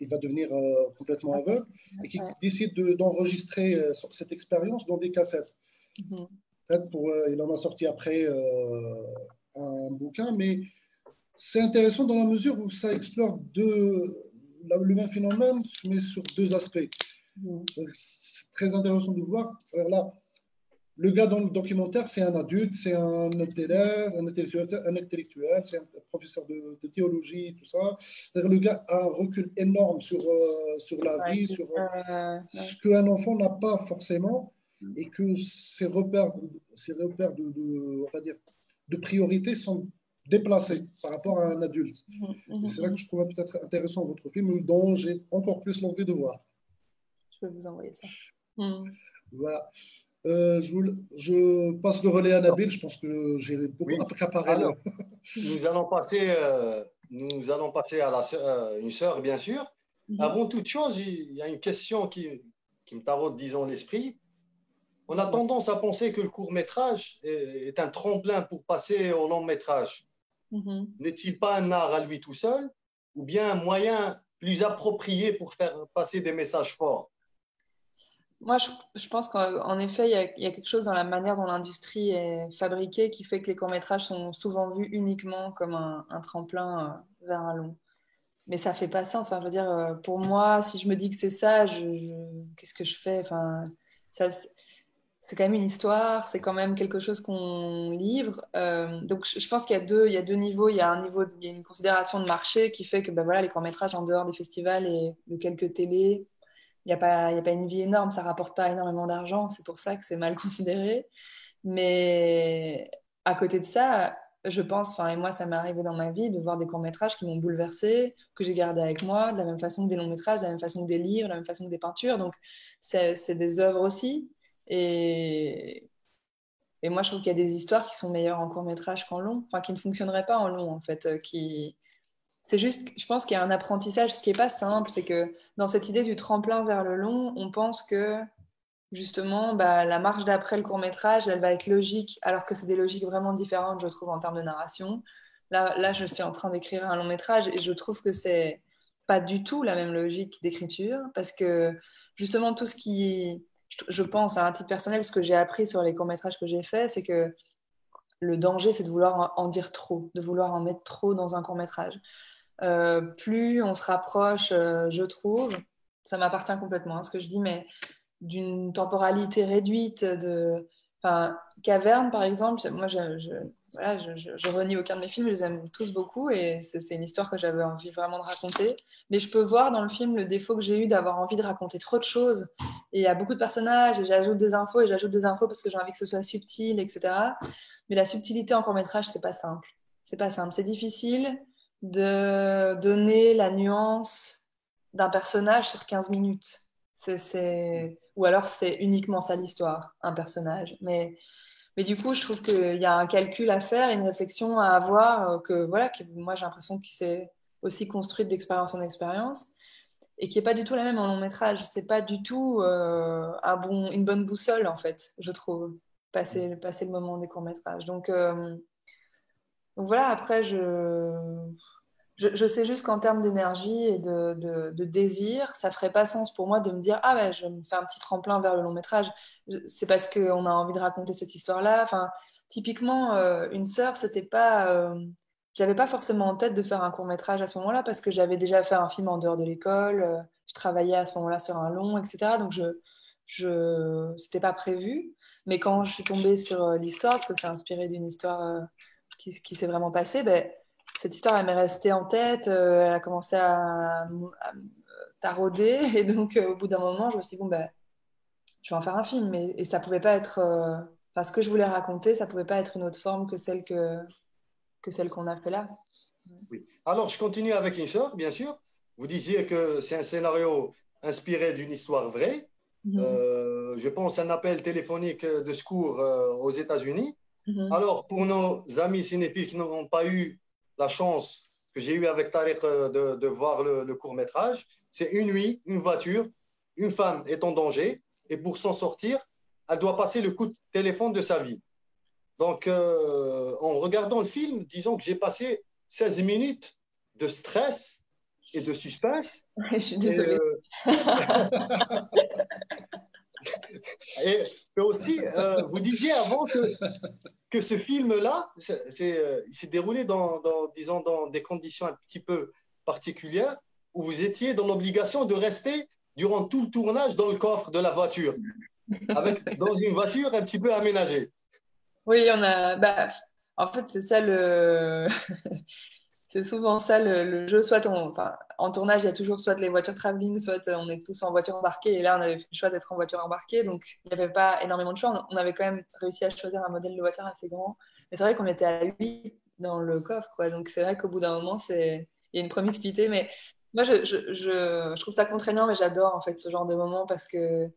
il va devenir complètement aveugle, et qui décide d'enregistrer cette expérience dans des cassettes. Il en a sorti après un bouquin, mais c'est intéressant dans la mesure où ça explore le même phénomène, mais sur 2 aspects. C'est très intéressant de voir. Là, le gars dans le documentaire, c'est un adulte, c'est un élève, un intellectuel, c'est un professeur de théologie, tout ça. Le gars a un recul énorme sur la vie, sur ce qu'un enfant n'a pas forcément, et que ses repères on va dire, de priorité sont déplacés par rapport à un adulte. C'est là que je trouve peut-être intéressant votre film, dont j'ai encore plus l'envie de voir. Je vais vous envoyer ça. Voilà. Je passe le relais à Nabil. Je pense que j'ai beaucoup accaparé. Alors, nous allons passer nous allons passer à une sœur, bien sûr. Avant toute chose, il y a une question qui me taraude, disons, l'esprit. On a tendance à penser que le court-métrage est un tremplin pour passer au long-métrage. N'est-il pas un art à lui tout seul, ou bien un moyen plus approprié pour faire passer des messages forts? Moi, je pense qu'en effet, il y a quelque chose dans la manière dont l'industrie est fabriquée qui fait que les courts-métrages sont souvent vus uniquement comme un tremplin vers un long. Mais ça fait pas sens. Enfin, je veux dire, pour moi, si je me dis que c'est ça, qu'est-ce que je fais? Enfin, ça, c'est quand même une histoire, c'est quand même quelque chose qu'on livre. Donc, je pense qu'il y a deux niveaux. Il y a il y a une considération de marché qui fait que ben voilà, les courts-métrages en dehors des festivals et de quelques télés, il y a pas une vie énorme, ça rapporte pas énormément d'argent. C'est pour ça que c'est mal considéré. Mais à côté de ça, je pense, enfin, et moi, ça m'est arrivé dans ma vie de voir des courts-métrages qui m'ont bouleversée, que j'ai gardé avec moi, de la même façon que des longs-métrages, de la même façon que des livres, de la même façon que des peintures. Donc, c'est des œuvres aussi. Et, et moi, je trouve qu'il y a des histoires qui sont meilleures en court-métrage qu'en long, enfin, qui ne fonctionneraient pas en long, en fait. C'est juste, je pense qu'il y a un apprentissage. Ce qui n'est pas simple, c'est que dans cette idée du tremplin vers le long, on pense que justement, bah, la marche d'après le court-métrage, elle va être logique, alors que c'est des logiques vraiment différentes, je trouve, en termes de narration. Là, je suis en train d'écrire un long-métrage et je trouve que c'est pas du tout la même logique d'écriture, parce que justement, tout ce qui, je pense, à un titre personnel, ce que j'ai appris sur les courts-métrages que j'ai faits, c'est que le danger, c'est de vouloir en dire trop, de vouloir en mettre trop dans un court-métrage. Plus on se rapproche, je trouve, ça m'appartient complètement à ce que je dis, mais d'une temporalité réduite enfin, Caverne par exemple, moi voilà, je renie aucun de mes films, je les aime tous beaucoup et c'est une histoire que j'avais envie vraiment de raconter, mais je peux voir dans le film le défaut que j'ai eu d'avoir envie de raconter trop de choses et il y a beaucoup de personnages et j'ajoute des infos parce que j'ai envie que ce soit subtil, etc. Mais la subtilité en court-métrage, c'est pas simple, c'est difficile de donner la nuance d'un personnage sur 15 minutes. Ou alors c'est uniquement ça l'histoire, un personnage. Mais du coup, je trouve qu'il y a un calcul à faire, une réflexion à avoir, que moi j'ai l'impression qu'il s'est aussi construite d'expérience en expérience, et qui n'est pas du tout la même en long métrage. C'est pas du tout une bonne boussole, en fait, je trouve, passer le moment des courts-métrages. Donc voilà, après, je sais juste qu'en termes d'énergie et de désir, ça ferait pas sens pour moi de me dire ah ben je me fais un petit tremplin vers le long métrage. C'est parce qu'on a envie de raconter cette histoire-là. Enfin, typiquement, Une sœur, c'était pas, j'avais pas forcément en tête de faire un court métrage à ce moment-là parce que j'avais déjà fait un film en dehors de l'école. Je travaillais à ce moment-là sur un long, etc. Donc c'était pas prévu. Mais quand je suis tombée sur l'histoire, parce que c'est inspiré d'une histoire qui s'est vraiment passée, ben cette histoire, elle m'est restée en tête, elle a commencé à me tarauder, et donc au bout d'un moment, je me suis dit, bon, ben, je vais en faire un film, et ça pouvait pas être, enfin, ce que je voulais raconter, ça pouvait pas être une autre forme que celle qu'on a fait là. Oui. Alors, je continue avec une sœur, bien sûr. Vous disiez que c'est un scénario inspiré d'une histoire vraie. Je pense un appel téléphonique de secours aux États-Unis. Alors, pour nos amis cinéphiles qui n'ont pas eu la chance que j'ai eue avec Tariq de voir le court-métrage, c'est une nuit, une voiture, une femme est en danger et pour s'en sortir, elle doit passer le coup de téléphone de sa vie. Donc, en regardant le film, disons que j'ai passé 16 minutes de stress et de suspense. Je suis désolée. Et aussi, vous disiez avant que ce film-là, il s'est déroulé disons, dans des conditions un petit peu particulières, où vous étiez dans l'obligation de rester durant tout le tournage dans le coffre de la voiture, dans une voiture un petit peu aménagée. Oui, en fait, c'est ça c'est souvent ça le jeu. Enfin, en tournage, il y a toujours soit les voitures travelling, soit on est tous en voiture embarquée. Et là, on avait fait le choix d'être en voiture embarquée. Donc, il n'y avait pas énormément de choix. On avait quand même réussi à choisir un modèle de voiture assez grand. Mais c'est vrai qu'on était à 8 dans le coffre, quoi. Donc, c'est vrai qu'au bout d'un moment, il y a une promiscuité. Mais moi, je trouve ça contraignant, mais j'adore en fait ce genre de moment parce que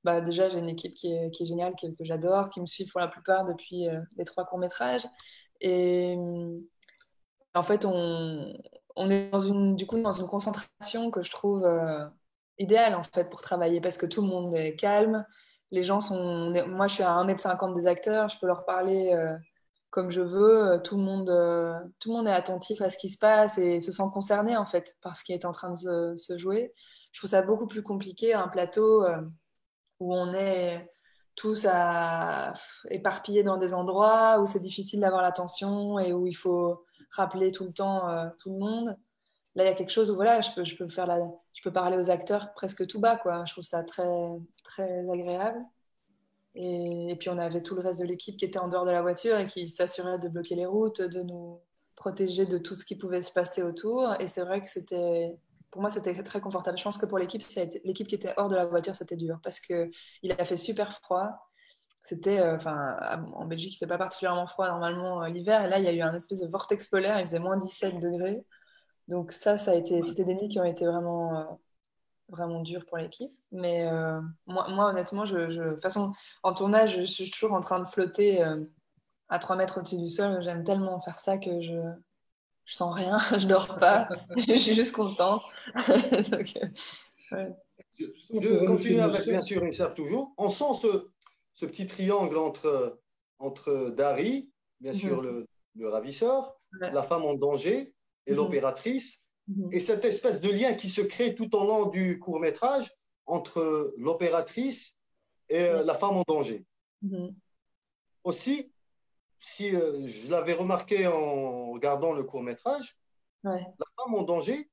bah, déjà, j'ai une équipe qui est géniale, que j'adore, qui me suit pour la plupart depuis les 3 courts-métrages. Et en fait, on est du coup, dans une concentration que je trouve idéale en fait pour travailler parce que tout le monde est calme. Les gens sont. Moi, je suis à 1,50 m des acteurs, je peux leur parler comme je veux. Tout le monde est attentif à ce qui se passe et se sent concerné en fait par ce qui est en train de se jouer. Je trouve ça beaucoup plus compliqué un plateau où on est tous éparpillés dans des endroits où c'est difficile d'avoir l'attention et où il faut rappeler tout le temps tout le monde. Là, il y a quelque chose où voilà, je peux parler aux acteurs presque tout bas, quoi. Je trouve ça très, très agréable. Et puis, on avait tout le reste de l'équipe qui était en dehors de la voiture et qui s'assurait de bloquer les routes, de nous protéger de tout ce qui pouvait se passer autour. Et c'est vrai que pour moi, c'était très confortable. Je pense que pour l'équipe, l'équipe qui était hors de la voiture, c'était dur parce qu'il a fait super froid. C'était, en Belgique, il ne fait pas particulièrement froid normalement l'hiver. Et là, il y a eu un espèce de vortex polaire. Il faisait moins 17 degrés. Donc c'était des nuits qui ont été vraiment, vraiment dures pour l'équipe. Mais moi, honnêtement, de toute façon, en tournage, je suis toujours en train de flotter à 3 mètres au-dessus du sol. J'aime tellement faire ça que je sens rien, je dors pas, je suis juste contente. Donc, ouais. Je continue avec, bien sûr, Insert toujours. On sent ce petit triangle entre Dari, bien sûr, le ravisseur, la femme en danger et l'opératrice, et cette espèce de lien qui se crée tout au long du court-métrage entre l'opératrice et la femme en danger. Aussi, si je l'avais remarqué en regardant le court-métrage, la femme en danger,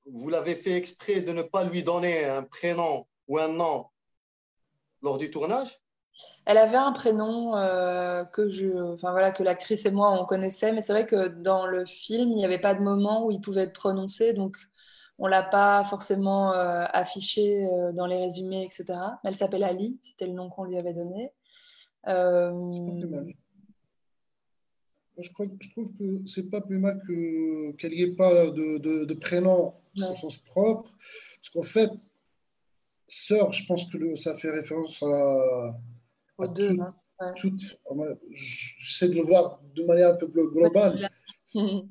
vous l'avez fait exprès de ne pas lui donner un prénom ou un nom lors du tournage? Elle avait un prénom que l'actrice et moi on connaissait, mais c'est vrai que dans le film il n'y avait pas de moment où il pouvait être prononcé, donc on l'a pas forcément affiché dans les résumés, etc. Mais elle s'appelle Ali, c'était le nom qu'on lui avait donné. Je trouve que c'est pas plus mal qu'elle n'y ait pas de prénom au sens propre, parce qu'en fait, sœur, je pense que ça fait référence aux deux. J'essaie de le voir de manière un peu plus globale,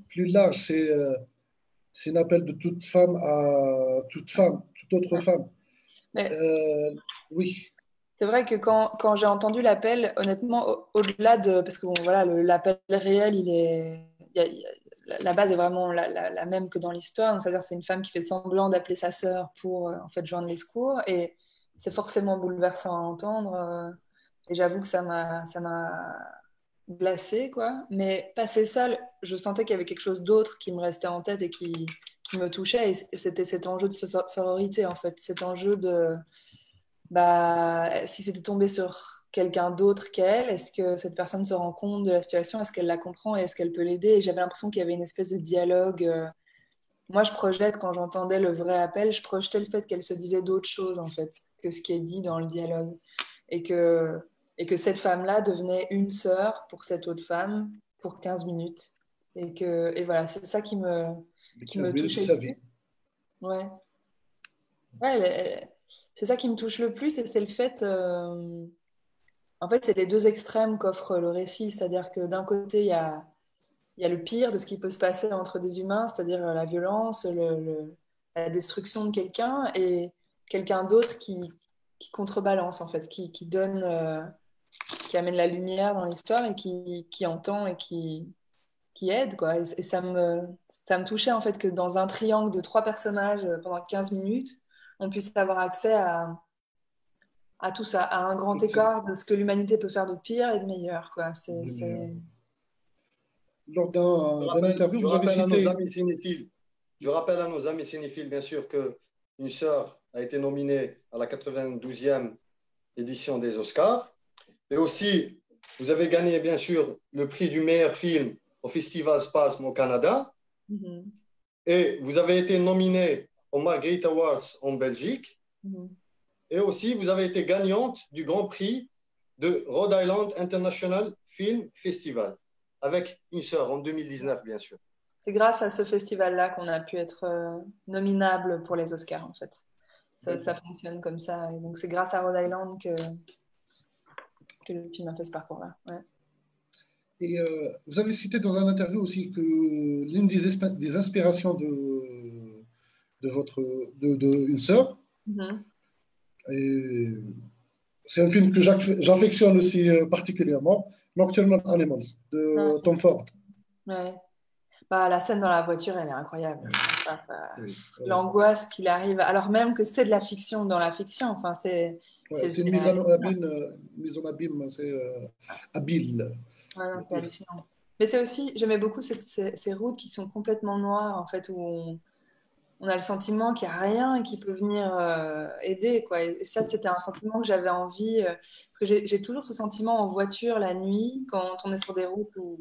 plus large. C'est un appel de toute femme à toute femme, toute autre femme. Oui. C'est vrai que quand j'ai entendu l'appel, honnêtement, au-delà de... Parce que bon, voilà, l'appel réel, la base est vraiment la même que dans l'histoire. C'est-à-dire c'est une femme qui fait semblant d'appeler sa sœur pour en fait joindre les secours. Et c'est forcément bouleversant à entendre. Et j'avoue que ça m'a glacée, quoi. Mais passé ça, je sentais qu'il y avait quelque chose d'autre qui me restait en tête et qui me touchait. Et c'était cet enjeu de sororité, en fait. Cet enjeu de... si c'était tombé sur quelqu'un d'autre qu'elle, est-ce que cette personne se rend compte de la situation? Est-ce qu'elle la comprend et est-ce qu'elle peut l'aider? Et j'avais l'impression qu'il y avait une espèce de dialogue. Moi, je projette, quand j'entendais le vrai appel, je projetais le fait qu'elle se disait d'autres choses, en fait, que ce qui est dit dans le dialogue. Et que cette femme-là devenait une sœur pour cette autre femme pour 15 minutes. Et voilà, c'est ça qui me touchait le plus. Ouais. Ouais, c'est ça qui me touche le plus, et c'est le fait... En fait, c'est les deux extrêmes qu'offre le récit. C'est-à-dire que d'un côté, il y a le pire de ce qui peut se passer entre des humains, c'est-à-dire la violence, la destruction de quelqu'un, et quelqu'un d'autre qui contrebalance, en fait, qui donne, qui amène la lumière dans l'histoire et qui entend et qui aide, quoi. Et ça me touchait, en fait, que dans un triangle de 3 personnages pendant 15 minutes, on puisse avoir accès à tout ça, à un grand écart de ce que l'humanité peut faire de pire et de meilleur, quoi. Lors d'un interview, vous avez cité... Je rappelle à nos amis cinéphiles, bien sûr, qu'Une sœur a été nominée à la 92e édition des Oscars. Et aussi, vous avez gagné, bien sûr, le prix du meilleur film au Festival Spasme au Canada. Et vous avez été nominé au Magritte Awards en Belgique. Et aussi, vous avez été gagnante du Grand Prix de Rhode Island International Film Festival avec Une sœur en 2019, bien sûr. C'est grâce à ce festival-là qu'on a pu être nominable pour les Oscars, en fait. Ça fonctionne comme ça. Et donc, c'est grâce à Rhode Island que le film a fait ce parcours-là. Ouais. Et vous avez cité dans un interview aussi que l'une des inspirations de votre une sœur, et c'est un film que j'affectionne aussi particulièrement, Nocturnal Animals Ouais. de Tom Ford. Ouais. Bah, la scène dans la voiture, elle est incroyable. Oui, L'angoisse qu'il arrive, alors même que c'est de la fiction dans la fiction, enfin, ouais, c'est une mise en abîme, c'est habile. ouais, non, c'est hallucinant. Mais c'est aussi, j'aimais beaucoup ces routes qui sont complètement noires, en fait, où on a le sentiment qu'il n'y a rien qui peut venir aider, quoi. Et ça, c'était un sentiment que j'avais envie, parce que j'ai toujours ce sentiment en voiture la nuit, quand on est sur des routes où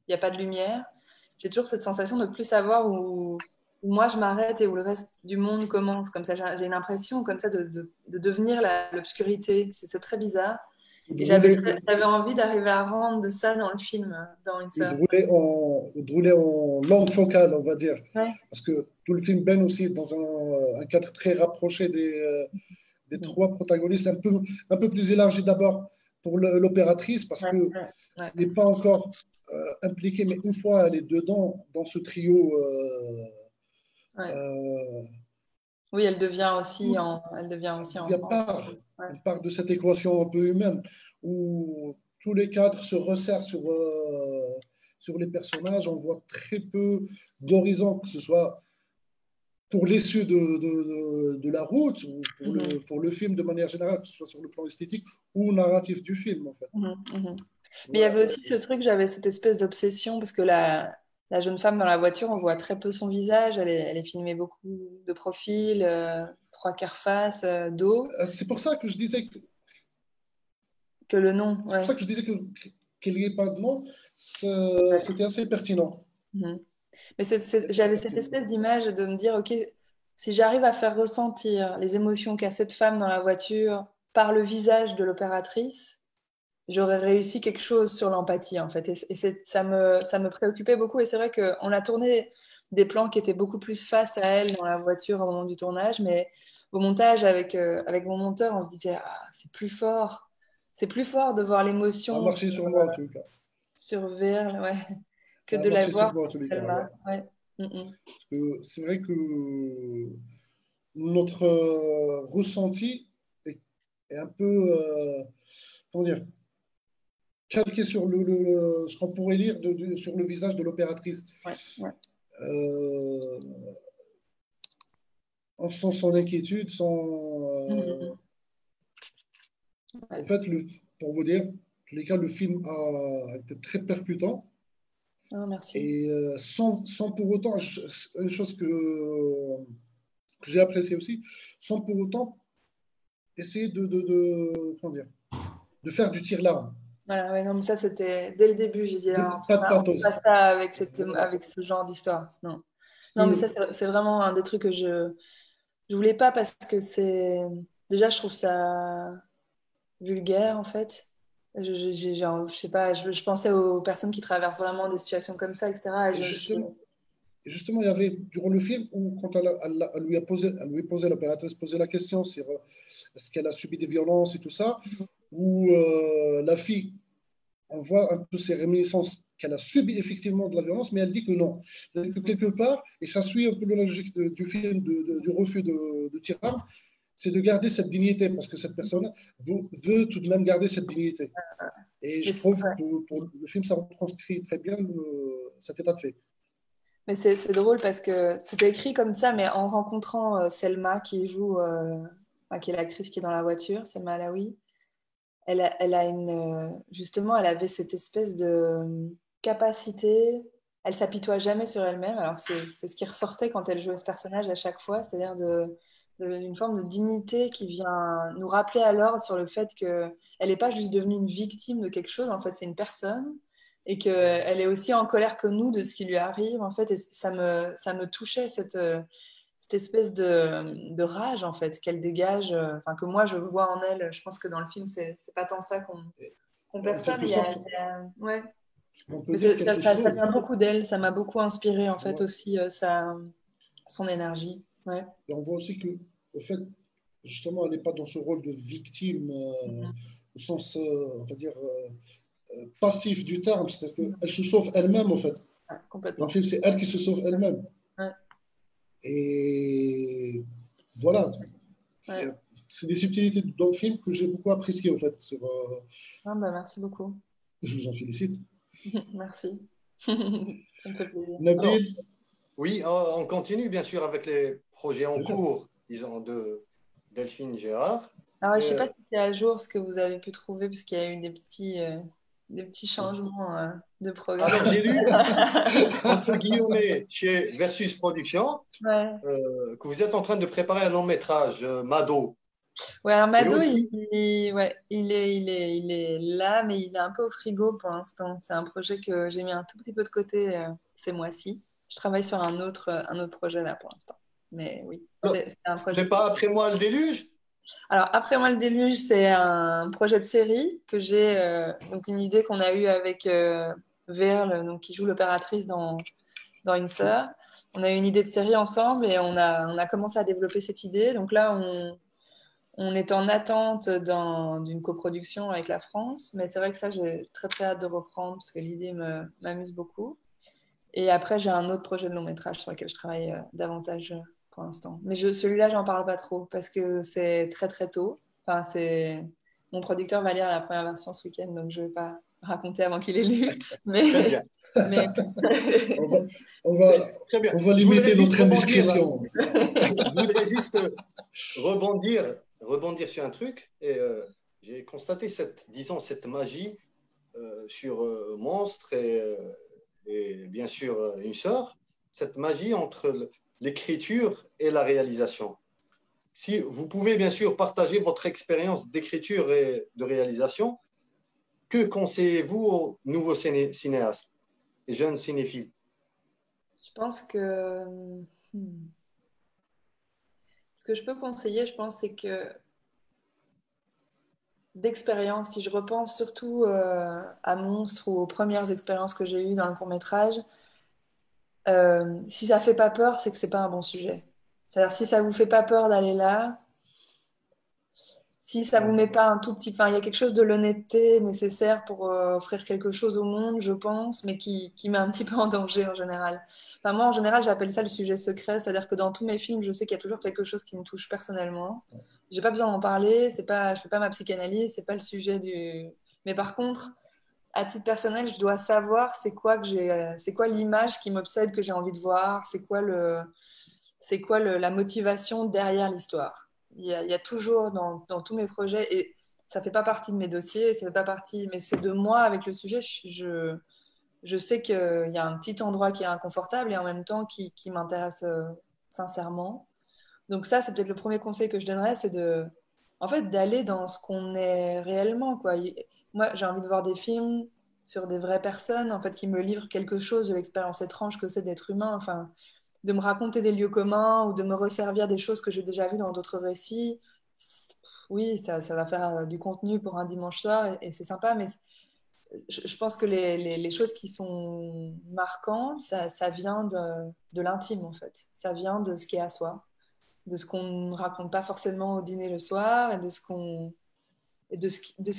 il n'y a pas de lumière. J'ai toujours cette sensation de plus savoir où moi je m'arrête et où le reste du monde commence. Comme ça, j'ai une impression comme ça de devenir l'obscurité. C'est très bizarre. Et De j'avais rouler, j'avais envie d'arriver à rendre de ça dans le film, dans Une et de sœur. rouler en longue focale, on va dire. Ouais. Parce que tout le film baigne aussi dans un cadre très rapproché des trois protagonistes, un peu plus élargi d'abord pour l'opératrice, parce Ouais, qu'elle ouais, ouais. n'est pas encore impliquée, mais une fois elle est dedans, dans ce trio, Ouais. euh, Oui, elle devient aussi il y a enfant. Ouais. une part de cette équation un peu humaine, où tous les cadres se resserrent sur les personnages, on voit très peu d'horizons, que ce soit pour l'issue de la route, ou Mhm. pour le film de manière générale, que ce soit sur le plan esthétique ou narratif du film, en fait. Mhm, mhm. Mais il y Voilà, avait aussi ce truc, j'avais cette espèce d'obsession, parce que la jeune femme dans la voiture, on voit très peu son visage, elle est filmée beaucoup de profil, trois quarts face, dos, c'est pour ça que je disais que le nom, c'est pour ouais. ça que je disais qu'il n'y ait pas de nom, Ouais. c'était assez pertinent. Mhm. Mais Assez j'avais cette pertinent. espèce d'image de me dire, ok, si j'arrive à faire ressentir les émotions qu'a cette femme dans la voiture par le visage de l'opératrice, j'aurais réussi quelque chose sur l'empathie, en fait. Et ça me préoccupait beaucoup. Et c'est vrai qu'on a tourné des plans qui étaient beaucoup plus face à elle dans la voiture au moment du tournage, mais au montage, avec mon monteur, on se disait, ah, c'est plus fort. C'est plus fort de voir Ça a l'émotion marché sur moi en tout cas. sur Verle, ouais, que Ça a de la marché sur voir moi en sur tous les cas, ouais. Selma. Ouais. Mm, mm. Parce que c'est vrai que notre ressenti est un peu, comment dire, calqué sur ce qu'on pourrait lire sur le visage de l'opératrice. Ouais, ouais. Euh, on sent son inquiétude, Mm, mm, en ouais. fait, pour vous dire, en tous les cas, le film a été très percutant Ah, merci. et sans pour autant, une chose que j'ai appréciée aussi, sans pour autant essayer comment dire, de faire du tir-larme. Voilà, ouais, non, mais ça, c'était dès le début, j'ai dit, ah, Pas de on fait pas pathos. ça avec, Voilà. avec ce genre d'histoire. Non. Non, mais ça, Que, c'est vraiment un des trucs que je voulais pas parce que c'est. Déjà, je trouve ça vulgaire, en fait. Je sais pas, je pensais aux personnes qui traversent vraiment des situations comme ça, etc. Et et justement, il y avait, durant le film, où quand elle lui a posé, l'opératrice posait la question sur est-ce qu'elle a subi des violences et tout ça, où la fille, on voit un peu ses réminiscences qu'elle a subi effectivement de la violence, mais elle dit que non. Elle dit que quelque part, et ça suit un peu la logique du film, du refus de tir-arme, c'est de garder cette dignité, parce que cette personne veut tout de même garder cette dignité. Et mais je trouve que pour le film, ça retranscrit très bien cet état de fait. mais c'est drôle parce que c'était écrit comme ça, mais en rencontrant Selma qui joue, enfin, qui est l'actrice qui est dans la voiture, Selma Alaoui, elle a justement, elle avait cette espèce de capacité. Elle s'apitoie jamais sur elle-même. Alors c'est ce qui ressortait quand elle jouait ce personnage à chaque fois, c'est-à-dire une forme de dignité qui vient nous rappeler à l'ordre sur le fait que elle n'est pas juste devenue une victime de quelque chose. En fait, c'est une personne et qu'elle est aussi en colère que nous de ce qui lui arrive. En fait, et ça me touchait cette espèce de rage en fait qu'elle dégage, enfin que moi je vois en elle. Je pense que dans le film c'est pas tant ça qu'on En perçoit, quelque mais sorte, ouais. on peut Mais dire qu'elle se ça sauve. vient beaucoup d'elle. Ça m'a beaucoup inspiré en fait Ouais. aussi son énergie. Ouais. Et on voit aussi que, au fait, justement, elle n'est pas dans ce rôle de victime, Mhm. au sens, on va dire, passif du terme, c'est-à-dire qu'elle se sauve elle-même, en fait. Ouais, Dans complètement. le film, c'est elle qui se sauve elle-même. Ouais, Et voilà, ouais. c'est des subtilités dans le film que j'ai beaucoup appréciées, en fait. Ah, bah, merci beaucoup. Je vous en félicite. Merci. Ça me fait plaisir. Alors, Nabil, oui, on continue bien sûr avec les projets en bien sûr. cours, disons, de Delphine Gérard. Alors, je ne sais pas Euh, si c'est à jour ce que vous avez pu trouver, parce qu'il y a eu des petits changements de programme. alors, j'ai lu, entre guillemets, chez Versus Productions, Ouais. que vous êtes en train de préparer un long métrage, Mado. Ouais, alors Et Mado, aussi, ouais, il est là, mais il est un peu au frigo pour l'instant. C'est un projet que j'ai mis un tout petit peu de côté ces mois-ci. Je travaille sur un autre projet là pour l'instant. Mais oui, c'est un c'était projet. pas après moi le déluge? Alors, Après moi le déluge, c'est un projet de série que j'ai, donc une idée qu'on a eue avec Verle, donc, qui joue l'opératrice dans Une sœur. On a eu une idée de série ensemble et on a commencé à développer cette idée. Donc là, on est en attente d'une coproduction avec la France, mais c'est vrai que ça, j'ai très très hâte de reprendre parce que l'idée m'amuse beaucoup. Et après, j'ai un autre projet de long métrage sur lequel je travaille davantage pour l'instant. Mais celui-là, j'en parle pas trop parce que c'est très très tôt. Enfin, mon producteur va lire la première version ce week-end, donc je vais pas raconter avant qu'il ait lu. Très Mais, bien. mais... On va, on va, Très bien. on va Je voudrais limiter juste notre rebondir, indiscrétion. je voudrais juste rebondir sur un truc. Et j'ai constaté disons, cette magie sur Monstre et bien sûr Une sœur, cette magie entre l'écriture et la réalisation. Si vous pouvez bien sûr partager votre expérience d'écriture et de réalisation, que conseillez-vous aux nouveaux cinéastes et jeunes cinéphiles? Je pense que ce que je peux conseiller, je pense, c'est que d'expérience, si je repense surtout à Monstre ou aux premières expériences que j'ai eues dans le court-métrage, si ça fait pas peur, c'est que c'est pas un bon sujet. C'est-à-dire si ça vous fait pas peur d'aller là, si ça vous met pas un tout petit, enfin il y a quelque chose de l'honnêteté nécessaire pour offrir quelque chose au monde, je pense, mais qui met un petit peu en danger en général. Enfin moi en général j'appelle ça le sujet secret, c'est-à-dire que dans tous mes films je sais qu'il y a toujours quelque chose qui me touche personnellement. J'ai pas besoin d'en parler, c'est pas, je fais pas ma psychanalyse, c'est pas le sujet du. Mais par contre, à titre personnel, je dois savoir c'est quoi l'image qui m'obsède que j'ai envie de voir, c'est quoi la motivation derrière l'histoire. Il y a toujours dans tous mes projets, et ça fait pas partie de mes dossiers, ça fait pas partie, mais c'est de moi avec le sujet. Je sais qu'il y a un petit endroit qui est inconfortable et en même temps qui m'intéresse sincèrement. Donc ça, c'est peut-être le premier conseil que je donnerais, c'est en fait, d'aller dans ce qu'on est réellement, quoi. Moi, j'ai envie de voir des films sur des vraies personnes, en fait, qui me livrent quelque chose de l'expérience étrange que c'est d'être humain. Enfin, de me raconter des lieux communs ou de me resservir des choses que j'ai déjà vues dans d'autres récits. Oui, ça va faire du contenu pour un dimanche soir et c'est sympa, mais je pense que les choses qui sont marquantes, ça vient de l'intime, en fait. Ça vient de ce qui est à soi, de ce qu'on ne raconte pas forcément au dîner le soir et de ce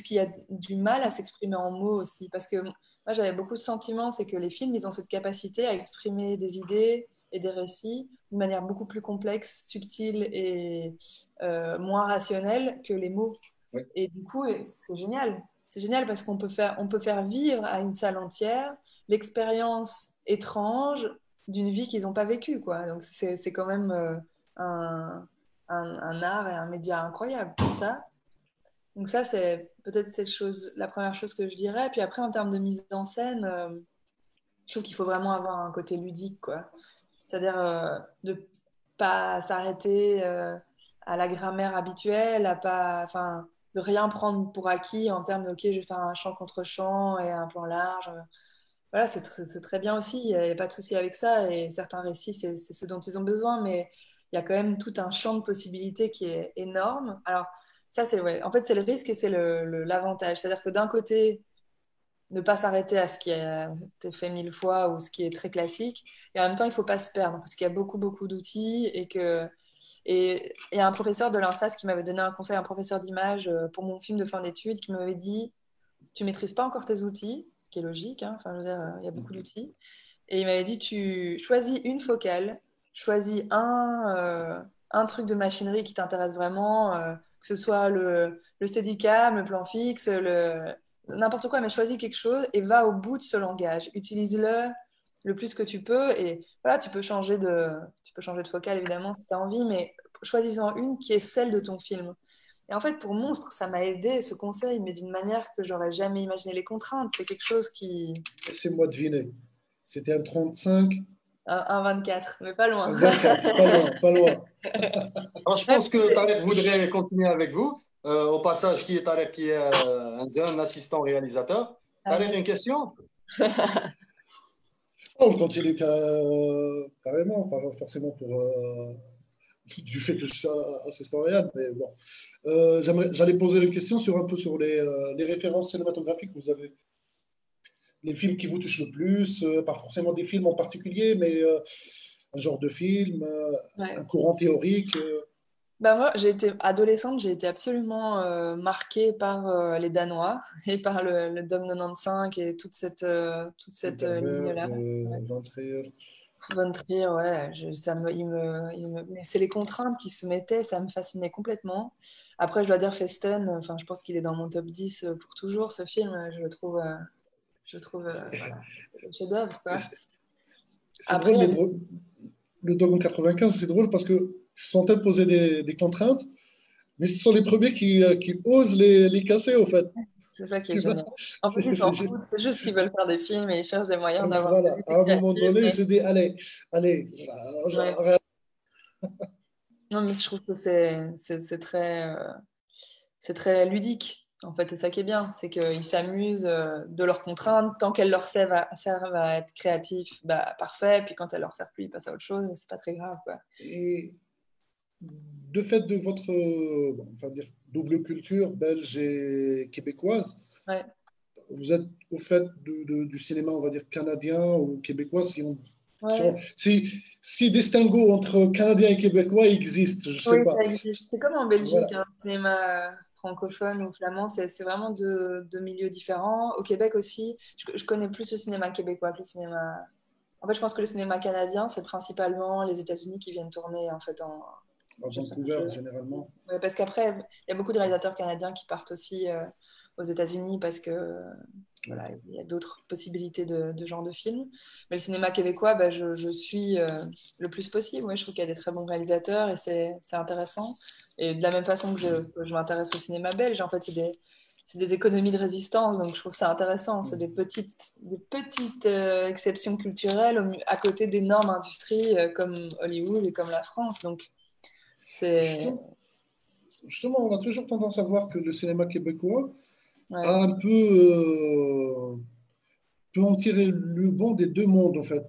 qui a du mal à s'exprimer en mots aussi. Parce que moi, j'avais beaucoup de sentiments, c'est que les films, ils ont cette capacité à exprimer des idées et des récits d'une manière beaucoup plus complexe, subtile et moins rationnelle que les mots. Oui. Et du coup, c'est génial. C'est génial parce on peut faire vivre à une salle entière l'expérience étrange d'une vie qu'ils n'ont pas vécue, quoi. Donc, c'est quand même un, un art et un média incroyable pour ça. Donc ça, c'est peut-être la première chose que je dirais. Puis après, en termes de mise en scène, je trouve qu'il faut vraiment avoir un côté ludique, quoi. C'est-à-dire de pas s'arrêter à la grammaire habituelle, enfin, de rien prendre pour acquis en termes de, OK, je vais faire un champ contre champ et un plan large. Voilà, c'est très bien aussi, il n'y a pas de souci avec ça. Et certains récits, c'est ce dont ils ont besoin, mais il y a quand même tout un champ de possibilités qui est énorme. Alors, ça, ouais. En fait, c'est le risque et c'est l'avantage. C'est-à-dire que d'un côté, ne pas s'arrêter à ce qui a été fait mille fois ou ce qui est très classique. Et en même temps, il ne faut pas se perdre parce qu'il y a beaucoup, beaucoup d'outils et il y a un professeur de l'INSAS qui m'avait donné un conseil, un professeur d'image pour mon film de fin d'études qui m'avait dit tu maîtrises pas encore tes outils, ce qui est logique, hein. Enfin, je veux dire, il y a beaucoup d'outils. Et il m'avait dit, tu choisis une focale, choisis un truc de machinerie qui t'intéresse vraiment, que ce soit le Steadicam, le plan fixe, n'importe quoi, mais choisis quelque chose et va au bout de ce langage. Utilise-le le plus que tu peux. Et voilà, tu peux changer de focale, évidemment, si tu as envie, mais choisis-en une qui est celle de ton film. Et en fait, pour Monstre, ça m'a aidé, ce conseil, mais d'une manière que j'aurais jamais imaginé. Les contraintes, c'est quelque chose qui... Laissez-moi deviner. C'était un 35, Un 24, mais pas loin. un 24, pas loin, pas loin. Alors, je pense que Tarek voudrait continuer avec vous. Au passage, qui est Tarek, qui est un jeune assistant réalisateur. Tarek, une question? Oh, on continue carrément, pas forcément pour du fait que je suis assistant réel, mais bon. J'allais poser une question sur un peu sur les références cinématographiques que vous avez. Les films qui vous touchent le plus, pas forcément des films en particulier, mais un genre de film, Ouais. un courant théorique. Bah moi, j'ai été adolescente, j'ai été absolument marquée par les Danois et par le Dom 95 et toute cette Spielberg, ligne-là. Ouais. Van Trier. Von Trier, ouais, mais c'est les contraintes qui se mettaient, ça me fascinait complètement. Après, je dois dire Festen, enfin, je pense qu'il est dans mon top 10 pour toujours, ce film, voilà, c'est le chef-d'œuvre, quoi. C'est Après, drôle, le Dog en 95, c'est drôle parce que ils sont en train de poser des contraintes, mais ce sont les premiers qui osent les casser, au fait. c'est ça qui est Tu vois, génial. En fait, ils s'en foutent, c'est juste qu'ils veulent faire des films et ils cherchent des moyens d'avoir des voilà, idées à un moment créatives. donné, il se dit, allez, allez, Ouais. arrête. Non, mais je trouve que c'est très ludique. En fait, c'est ça qui est bien, c'est qu'ils s'amusent de leurs contraintes. Tant qu'elles leur servent à être créatifs, bah, parfait. Puis quand elles leur servent plus, ils passent à autre chose et c'est pas très grave, quoi. Et de fait de votre bon, enfin, dire, double culture belge et québécoise, Ouais. vous êtes au fait du cinéma, on va dire, canadien ou québécois, Ouais. si distinguo entre canadien et québécois existe, je Oui, sais pas. ça existe. C'est comme en Belgique, Voilà. hein, le cinéma francophone ou flamand, c'est vraiment deux milieux différents. Au Québec aussi, je connais plus le cinéma québécois que le cinéma. En fait, je pense que le cinéma canadien, c'est principalement les États-Unis qui viennent tourner en fait À Vancouver, généralement. Ouais, parce qu'après, il y a beaucoup de réalisateurs canadiens qui partent aussi aux États-Unis parce que voilà, il y a d'autres possibilités de genre de films. Mais le cinéma québécois, bah, je suis le plus possible. Ouais, je trouve qu'il y a des très bons réalisateurs et c'est intéressant. Et de la même façon que je m'intéresse au cinéma belge, en fait, c'est des économies de résistance, donc je trouve ça intéressant. C'est des petites exceptions culturelles à côté d'énormes industries comme Hollywood et comme la France. Donc, c'est... Justement, justement, on a toujours tendance à voir que le cinéma québécois Ouais. a un peu peut en tirer le bon des deux mondes, en fait.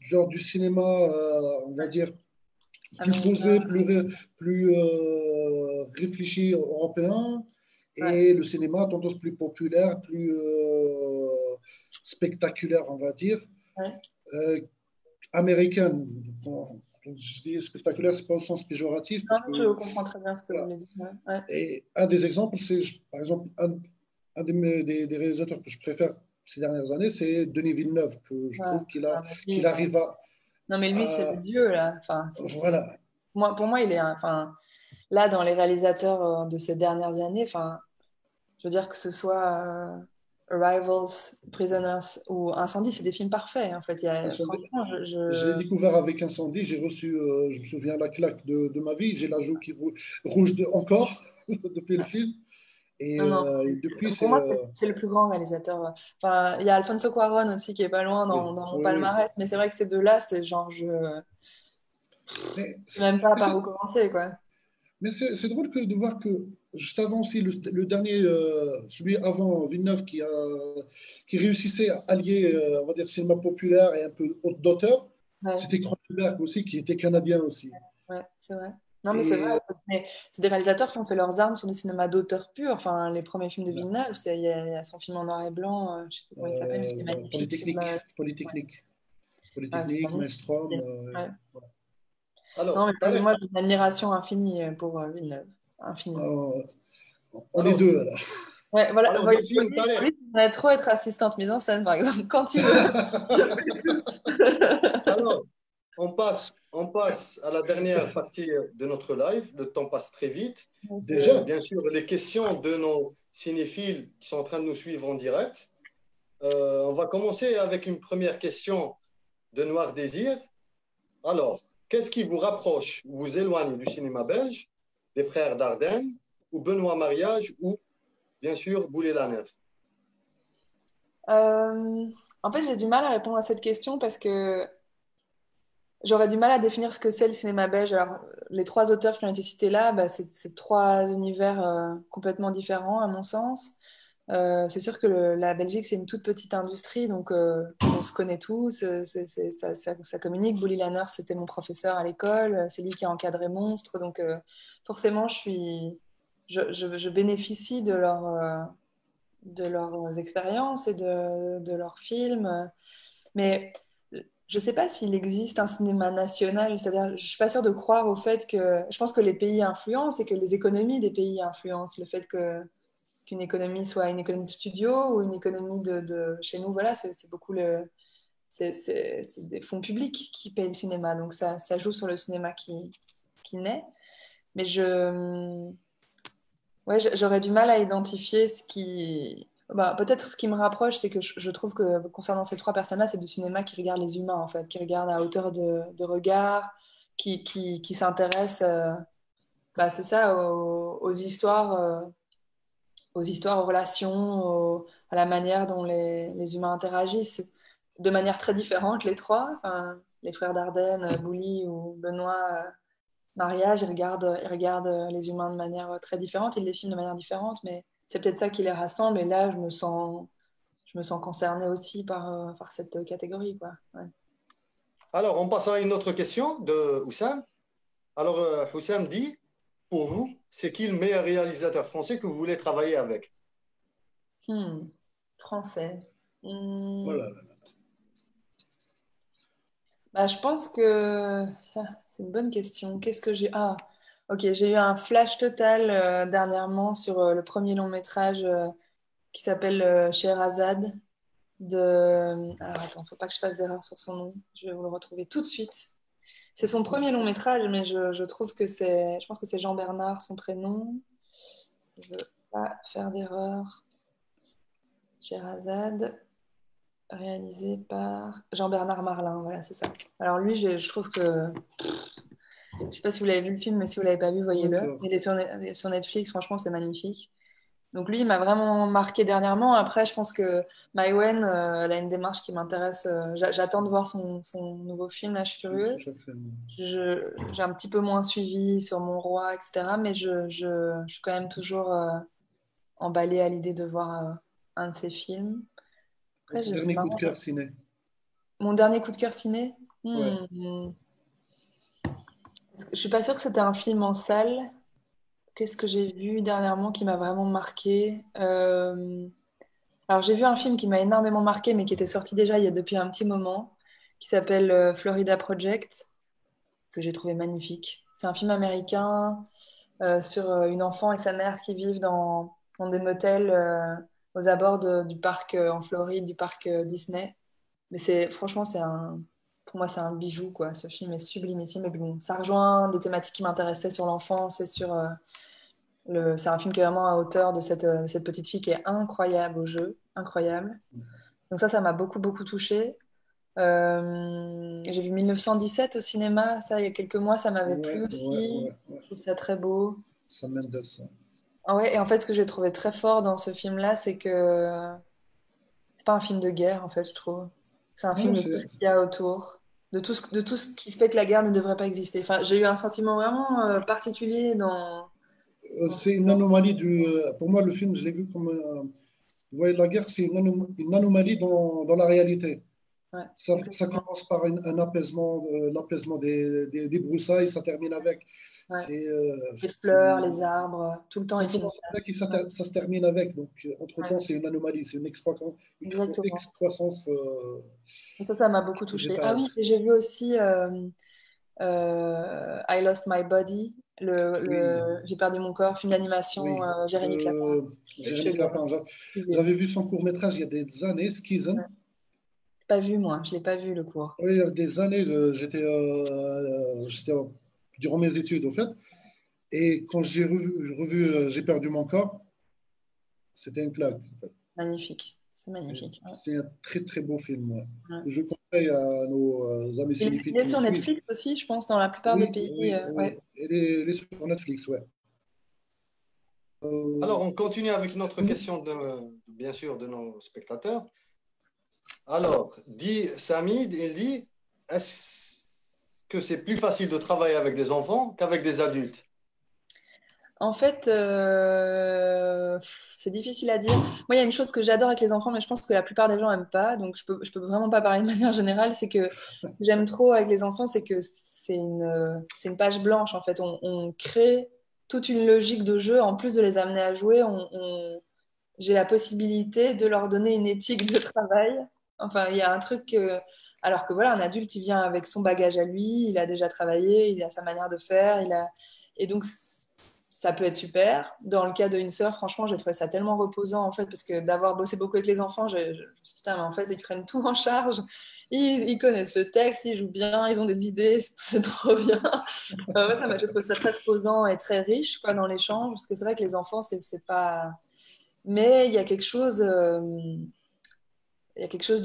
Genre du cinéma, on va dire, plus posé, Américain. plus réfléchi européen, Ouais. et le cinéma tendance plus populaire, plus spectaculaire, on va dire, Ouais. euh, américaine. Quand je dis spectaculaire, c'est pas au sens péjoratif, Non, parce mais je que comprends très bien ce que vous voilà. voulez dire. Ouais. Ouais. Et un des exemples, c'est par exemple un des réalisateurs que je préfère ces dernières années, c'est Denis Villeneuve, que je Ouais. trouve Ah, mais lui, qu'il arrive non, mais lui, c'est le vieux, là. Enfin, voilà. pour moi, il est enfin, là, dans les réalisateurs de ces dernières années, enfin, je veux dire que ce soit Arrivals, Prisoners ou Incendie, c'est des films parfaits, en fait. Franchement, Je l'ai découvert avec Incendie, j'ai reçu, je me souviens, la claque de ma vie, j'ai la joue qui rouge encore depuis le film. Non, non, Et depuis, pour c'est. moi, c'est le plus grand réalisateur. Enfin, il y a Alfonso Cuarón aussi qui est pas loin Oui, dans mon oui, oui. palmarès, mais c'est vrai que ces deux-là, c'est genre, je ne Mais, sais même pas mais par c'est où commencer, quoi. c'est drôle de voir que juste avant aussi, le dernier, celui avant Villeneuve, qui réussissait à allier, on va dire, cinéma populaire et un peu d'auteur, Ouais. c'était Cronenberg aussi, qui était canadien aussi. Ouais, c'est vrai. Non, mais c'est vrai, Et c'est des réalisateurs qui ont fait leurs armes sur du cinéma d'auteur pur. Enfin, les premiers films de Villeneuve, il y a son film en noir et blanc, je sais plus comment il s'appelle, mais qui est magnifique sur Polytechnique, la... Ouais, Polytechnique, c'est Polytechnique, magnifique. Maelstrom. Ouais. Voilà. Non, Alors, mais Tarek, moi, j'ai une admiration infinie pour Villeneuve. Infinie. Euh, on est alors, deux, alors. Ouais, voilà. Alors, Delphine, Oui, j'aimerais trop être assistante mise en scène, par exemple, quand il veut. alors, on passe à la dernière partie de notre live. Le temps passe très vite. Déjà, Bien sûr, les questions de nos cinéphiles qui sont en train de nous suivre en direct. On va commencer avec une première question de Noir Désir. Alors, qu'est-ce qui vous rapproche ou vous éloigne du cinéma belge, des frères Dardenne, ou Benoît Mariage, ou bien sûr Boulay-Lanef? Euh, En fait, j'ai du mal à répondre à cette question parce que j'aurais du mal à définir ce que c'est le cinéma belge. Alors, les trois auteurs qui ont été cités là, bah, c'est trois univers complètement différents, à mon sens. C'est sûr que la Belgique, c'est une toute petite industrie, donc on se connaît tous, ça communique. Bully Lanner, c'était mon professeur à l'école, c'est lui qui a encadré Monstre, donc forcément, je bénéficie de leurs expériences et de leurs films. Mais je ne sais pas s'il existe un cinéma national, c'est-à-dire, je ne suis pas sûre de croire au fait que... Je pense que les pays influencent et que les économies des pays influencent. Le fait qu'une économie soit une économie de studio ou une économie chez nous, voilà, c'est beaucoup c'est des fonds publics qui payent le cinéma. Donc ça joue sur le cinéma qui naît. Mais ouais, j'aurais du mal à identifier ce qui... Bah, peut-être ce qui me rapproche, c'est que je trouve que concernant ces trois personnes-là, c'est du cinéma qui regarde les humains, en fait, qui regarde à hauteur de regard, qui s'intéresse, bah, c'est ça, aux histoires, aux relations, à la manière dont les humains interagissent, de manière très différente, les trois. Enfin, les frères Dardenne, Bouli ou Benoît Mariage, ils regardent les humains de manière très différente, ils les filment de manière différente, mais c'est peut-être ça qui les rassemble. Et là, je me sens concernée aussi par cette catégorie, quoi. Ouais. Alors, on passe à une autre question de Houssam. Alors, Houssam dit, pour vous, c'est qui le meilleur réalisateur français que vous voulez travailler avec? Hmm. Français. Hmm. voilà. Bah, je pense que c'est une bonne question. Qu'est-ce que j'ai... Ah, ok, j'ai eu un flash total dernièrement sur le premier long métrage qui s'appelle Scheherazade Alors attends, faut pas que je fasse d'erreur sur son nom. Je vais vous le retrouver tout de suite. C'est son premier long métrage, mais je trouve que c'est... Je pense que c'est Jean Bernard, son prénom. Je veux pas faire d'erreur. Scheherazade, réalisé par Jean-Bernard Marlin. Voilà, c'est ça. Alors lui, je trouve que... Je sais pas si vous l'avez vu le film, mais si vous l'avez pas vu, voyez-le. Encore. Il est sur Netflix, franchement, c'est magnifique. Donc lui, il m'a vraiment marqué dernièrement. Après, je pense que Maïwenn, elle a une démarche qui m'intéresse. J'attends de voir son nouveau film, là, je suis Le curieuse. prochain film. J'ai un petit peu moins suivi sur Mon Roi, etc. Mais je suis quand même toujours emballée à l'idée de voir un de ses films. Après, Votre c'est dernier coup de marrant. cœur ciné. Mon dernier coup de cœur ciné. Ouais. Je suis pas sûre que c'était un film en salle. Qu'est-ce que j'ai vu dernièrement qui m'a vraiment marqué? Alors, j'ai vu un film qui m'a énormément marqué, mais qui était sorti déjà depuis un petit moment, qui s'appelle Florida Project, que j'ai trouvé magnifique. C'est un film américain sur une enfant et sa mère qui vivent dans des motels aux abords du parc en Floride, du parc Disney. Mais franchement, pour moi, c'est un bijou, quoi. Ce film est sublimissime. Et bon, ça rejoint des thématiques qui m'intéressaient sur l'enfance et c'est un film qui est vraiment à hauteur de cette petite fille qui est incroyable au jeu, incroyable. Donc ça m'a beaucoup, beaucoup touchée. J'ai vu 1917 au cinéma, ça, il y a quelques mois, ça m'avait Ouais, plu ouais, aussi. ouais, ouais. Je trouve ça très beau. Ça Mendes. Ça. Ah ouais, et en fait, ce que j'ai trouvé très fort dans ce film-là, c'est que c'est pas un film de guerre, en fait, je trouve. C'est un Non, film de tout ce qu'il y a autour, de tout ce qui fait que la guerre ne devrait pas exister. Enfin, j'ai eu un sentiment vraiment particulier dans ce c'est une anomalie pour moi, le film, je l'ai vu comme. Vous voyez, la guerre, c'est une anomalie dans la réalité. Ouais, Ça exactement. commence par un apaisement, l'apaisement des broussailles, ça termine avec. Ouais. Les C'est fleurs, les arbres, tout le temps, ça il filme commence ça. avec et Ouais, ça se termine avec. Donc, ouais, entre-temps, c'est une anomalie, c'est exactement. excroissance Et ça m'a beaucoup touchée. Ah végétale. oui, et j'ai vu aussi I Lost My Body, Oui, J'ai perdu mon corps, film d'animation, oui. Jérémy Clapin. Jérémy Chef-d'œuvre. Clapin. J'avais vu son court-métrage il y a des années, Skizen. Pas vu, moi, je l'ai pas vu le cours. Oui, il y a des années, j'étais durant mes études, au fait. Et quand j'ai revu J'ai perdu mon corps, c'était une claque, en fait. Magnifique, c'est magnifique. Ouais. C'est un très, très beau film, ouais, Ouais. que je conseille à nos amis cinéphiles Il est qui nous sur suivent. Netflix aussi, je pense, dans la plupart des Oui, pays. oui, oui. Ouais. Elle est sur Netflix, ouais. Alors, on continue avec une autre question, bien sûr, de nos spectateurs. Alors, dit Samid, il dit, est-ce que c'est plus facile de travailler avec des enfants qu'avec des adultes? En fait, c'est difficile à dire. Moi, il y a une chose que j'adore avec les enfants, mais je pense que la plupart des gens n'aiment pas. Donc, je peux vraiment pas parler de manière générale. C'est que j'aime trop avec les enfants, c'est que c'est une page blanche. En fait, on crée toute une logique de jeu. En plus de les amener à jouer, j'ai la possibilité de leur donner une éthique de travail. Enfin, il y a un truc alors que voilà, un adulte, il vient avec son bagage à lui, il a déjà travaillé, il a sa manière de faire, et donc ça peut être super. Dans le cas d'une sœur, franchement, j'ai trouvé ça tellement reposant en fait, parce que d'avoir bossé beaucoup avec les enfants, je me suis dit, putain, mais en fait, ils prennent tout en charge. Ils connaissent le texte, ils jouent bien, ils ont des idées, c'est trop bien. Ouais, j'ai trouvé ça très reposant et très riche quoi, dans l'échange, parce que c'est vrai que les enfants, c'est pas. Mais il y a quelque chose de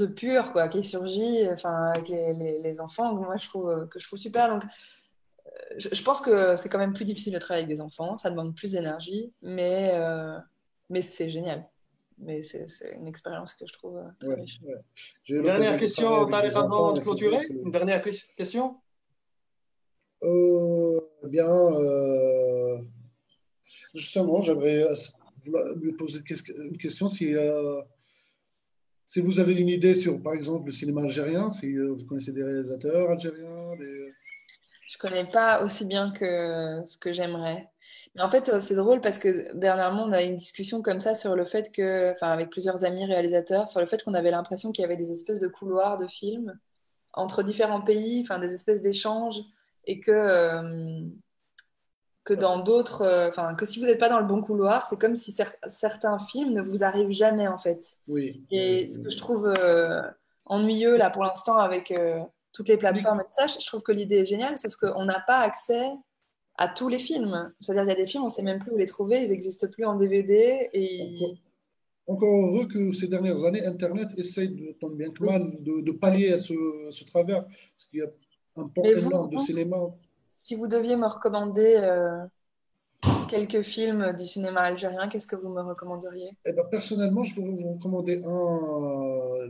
pur quoi, qui surgit enfin, avec les enfants, moi que je trouve super. Donc, je pense que c'est quand même plus difficile de travailler avec des enfants, ça demande plus d'énergie, mais c'est génial. Mais c'est une expérience que je trouve très Ouais, riche. ouais. J'ai eu Une dernière l'occasion de travailler question, avec Tariq, des avant enfants de et c'est vrai clôturer. que, Une dernière question. bien, justement, j'aimerais lui poser une question si vous avez une idée sur, par exemple, le cinéma algérien, si vous connaissez des réalisateurs algériens, Je connais pas aussi bien que ce que j'aimerais. Mais en fait, c'est drôle parce que dernièrement, on a eu une discussion comme ça sur le fait que, enfin, avec plusieurs amis réalisateurs, sur le fait qu'on avait l'impression qu'il y avait des espèces de couloirs de films entre différents pays, enfin, des espèces d'échanges, et que dans d'autres, enfin, que si vous n'êtes pas dans le bon couloir, c'est comme si certains films ne vous arrivent jamais, en fait. oui, Et oui, ce que je oui. trouve ennuyeux, là, pour l'instant, avec toutes les Oui. plateformes et tout ça, je trouve que l'idée est géniale, sauf qu'on n'a pas accès à tous les films. C'est-à-dire, il y a des films, on ne sait même plus où les trouver, ils n'existent plus en DVD. Encore, encore heureux que ces dernières années, Internet essaye tant bien que Oui. mal de pallier à ce travers, parce qu'il y a un pan Mais énorme de vous, cinéma. si vous deviez me recommander quelques films du cinéma algérien, qu'est-ce que vous me recommanderiez? Eh ben, personnellement, je voudrais vous recommander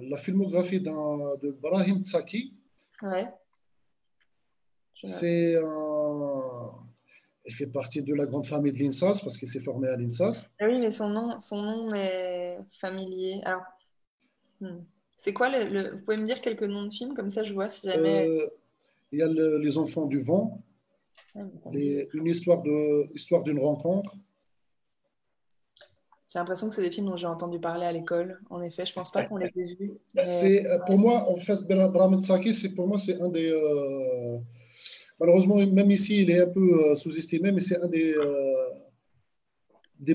la filmographie de Brahim Tsaki. Ouais, je note. C'est il fait partie de la grande famille de l'INSAS parce qu'il s'est formé à l'INSAS. Ah oui, mais son nom est familier. Alors, hmm. C'est quoi Vous pouvez me dire quelques noms de films, comme ça je vois si jamais. Euh, il y a Les Enfants du Vent, Ouais, mais ça me dit. une histoire d'une rencontre. J'ai l'impression que c'est des films dont j'ai entendu parler à l'école. En effet, je pense pas qu'on les ait vus. Mais C'est pour moi, en fait, Brahim Tsaki, pour moi, c'est un des. Malheureusement, même ici, il est un peu sous-estimé, mais c'est un des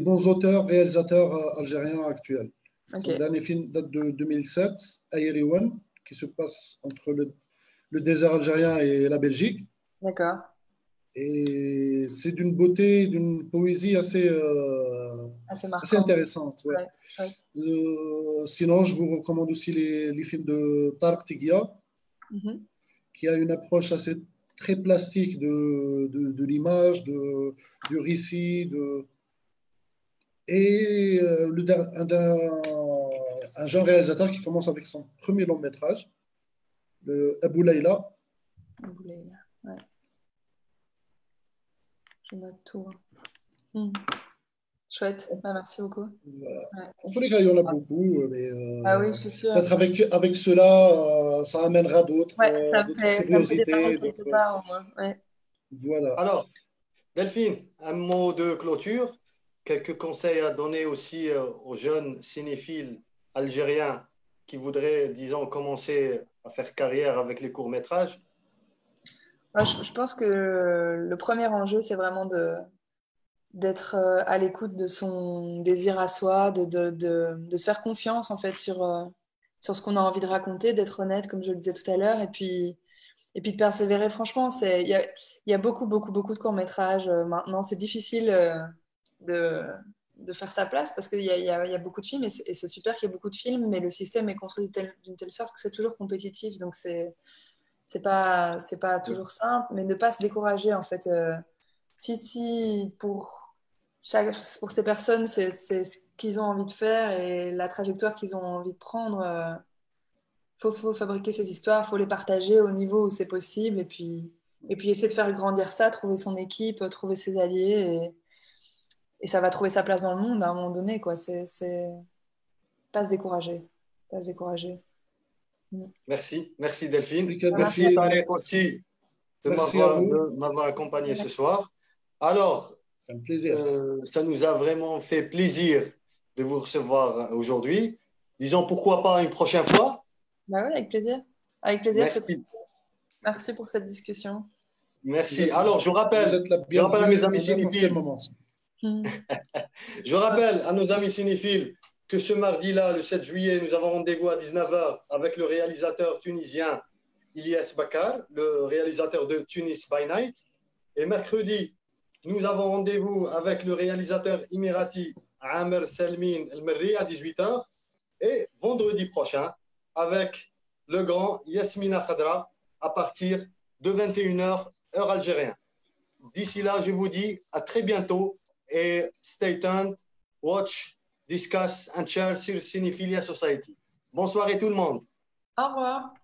bons auteurs, réalisateurs algériens actuels. ok, Son dernier film date de 2007, Ayeriwan, qui se passe entre le désert algérien et la Belgique. d'accord. Et c'est d'une beauté, d'une poésie Ah, c'est assez marquant. intéressante. Ouais. Ouais, chouette. Sinon, je vous recommande aussi les films de Tarek Tiggia, Mhm. qui a une approche assez très plastique de l'image, du récit. Et un jeune réalisateur qui commence avec son premier long métrage, le Abou Layla. Vous voulez- Ouais, je note tout. Hmm. Chouette. Bah, merci beaucoup. Voilà. Ouais. En tous les cas, il y en a beaucoup, mais Ah oui, je suis sûre. peut-être avec cela, ça amènera Ouais, à d'autres ça me fait démarrer curiosités. quelque part au moins. Ouais. Voilà. Alors, Delphine, un mot de clôture, quelques conseils à donner aussi aux jeunes cinéphiles algériens qui voudraient, disons, commencer à faire carrière avec les courts-métrages. Moi, je pense que le premier enjeu, c'est vraiment d'être à l'écoute de son désir à soi, de se faire confiance en fait sur ce qu'on a envie de raconter, d'être honnête, comme je le disais tout à l'heure, et puis de persévérer. Franchement, il y a beaucoup, beaucoup, beaucoup de courts-métrages maintenant. C'est difficile de, de faire sa place parce qu'il y a beaucoup de films et c'est super qu'il y ait beaucoup de films, mais le système est construit d'une telle sorte que c'est toujours compétitif. Donc, c'est pas toujours simple, mais ne pas se décourager en fait. Si pour ces personnes, c'est ce qu'ils ont envie de faire et la trajectoire qu'ils ont envie de prendre, faut fabriquer ces histoires, faut les partager au niveau où c'est possible et puis essayer de faire grandir ça, trouver son équipe, trouver ses alliés et ça va trouver sa place dans le monde à un moment donné, quoi. C'est pas se décourager, pas se décourager. Merci, merci Delphine. Merci, Merci Tarek aussi merci à vous. de m'avoir accompagné ce soir. Alors, C'est un plaisir. ça nous a vraiment fait plaisir de vous recevoir aujourd'hui. Disons pourquoi pas une prochaine fois. Bah oui, avec plaisir. Avec plaisir. Merci. Merci pour cette discussion. Merci. Alors, je rappelle à mes amis cinéphiles. Je rappelle à nos amis cinéphiles que ce mardi-là, le 7 juillet, nous avons rendez-vous à 19 h avec le réalisateur tunisien Ilyes Bakar, le réalisateur de Tunis by Night. Et mercredi, nous avons rendez-vous avec le réalisateur émirati Amer Selmin El Merri à 18 h. Et vendredi prochain, avec le grand Yasmina Khadra à partir de 21 h, heure algérienne. D'ici là, je vous dis à très bientôt et stay tuned, watch, discuss and share sur Cinephilia Society. Bonsoir et tout le monde. Au revoir.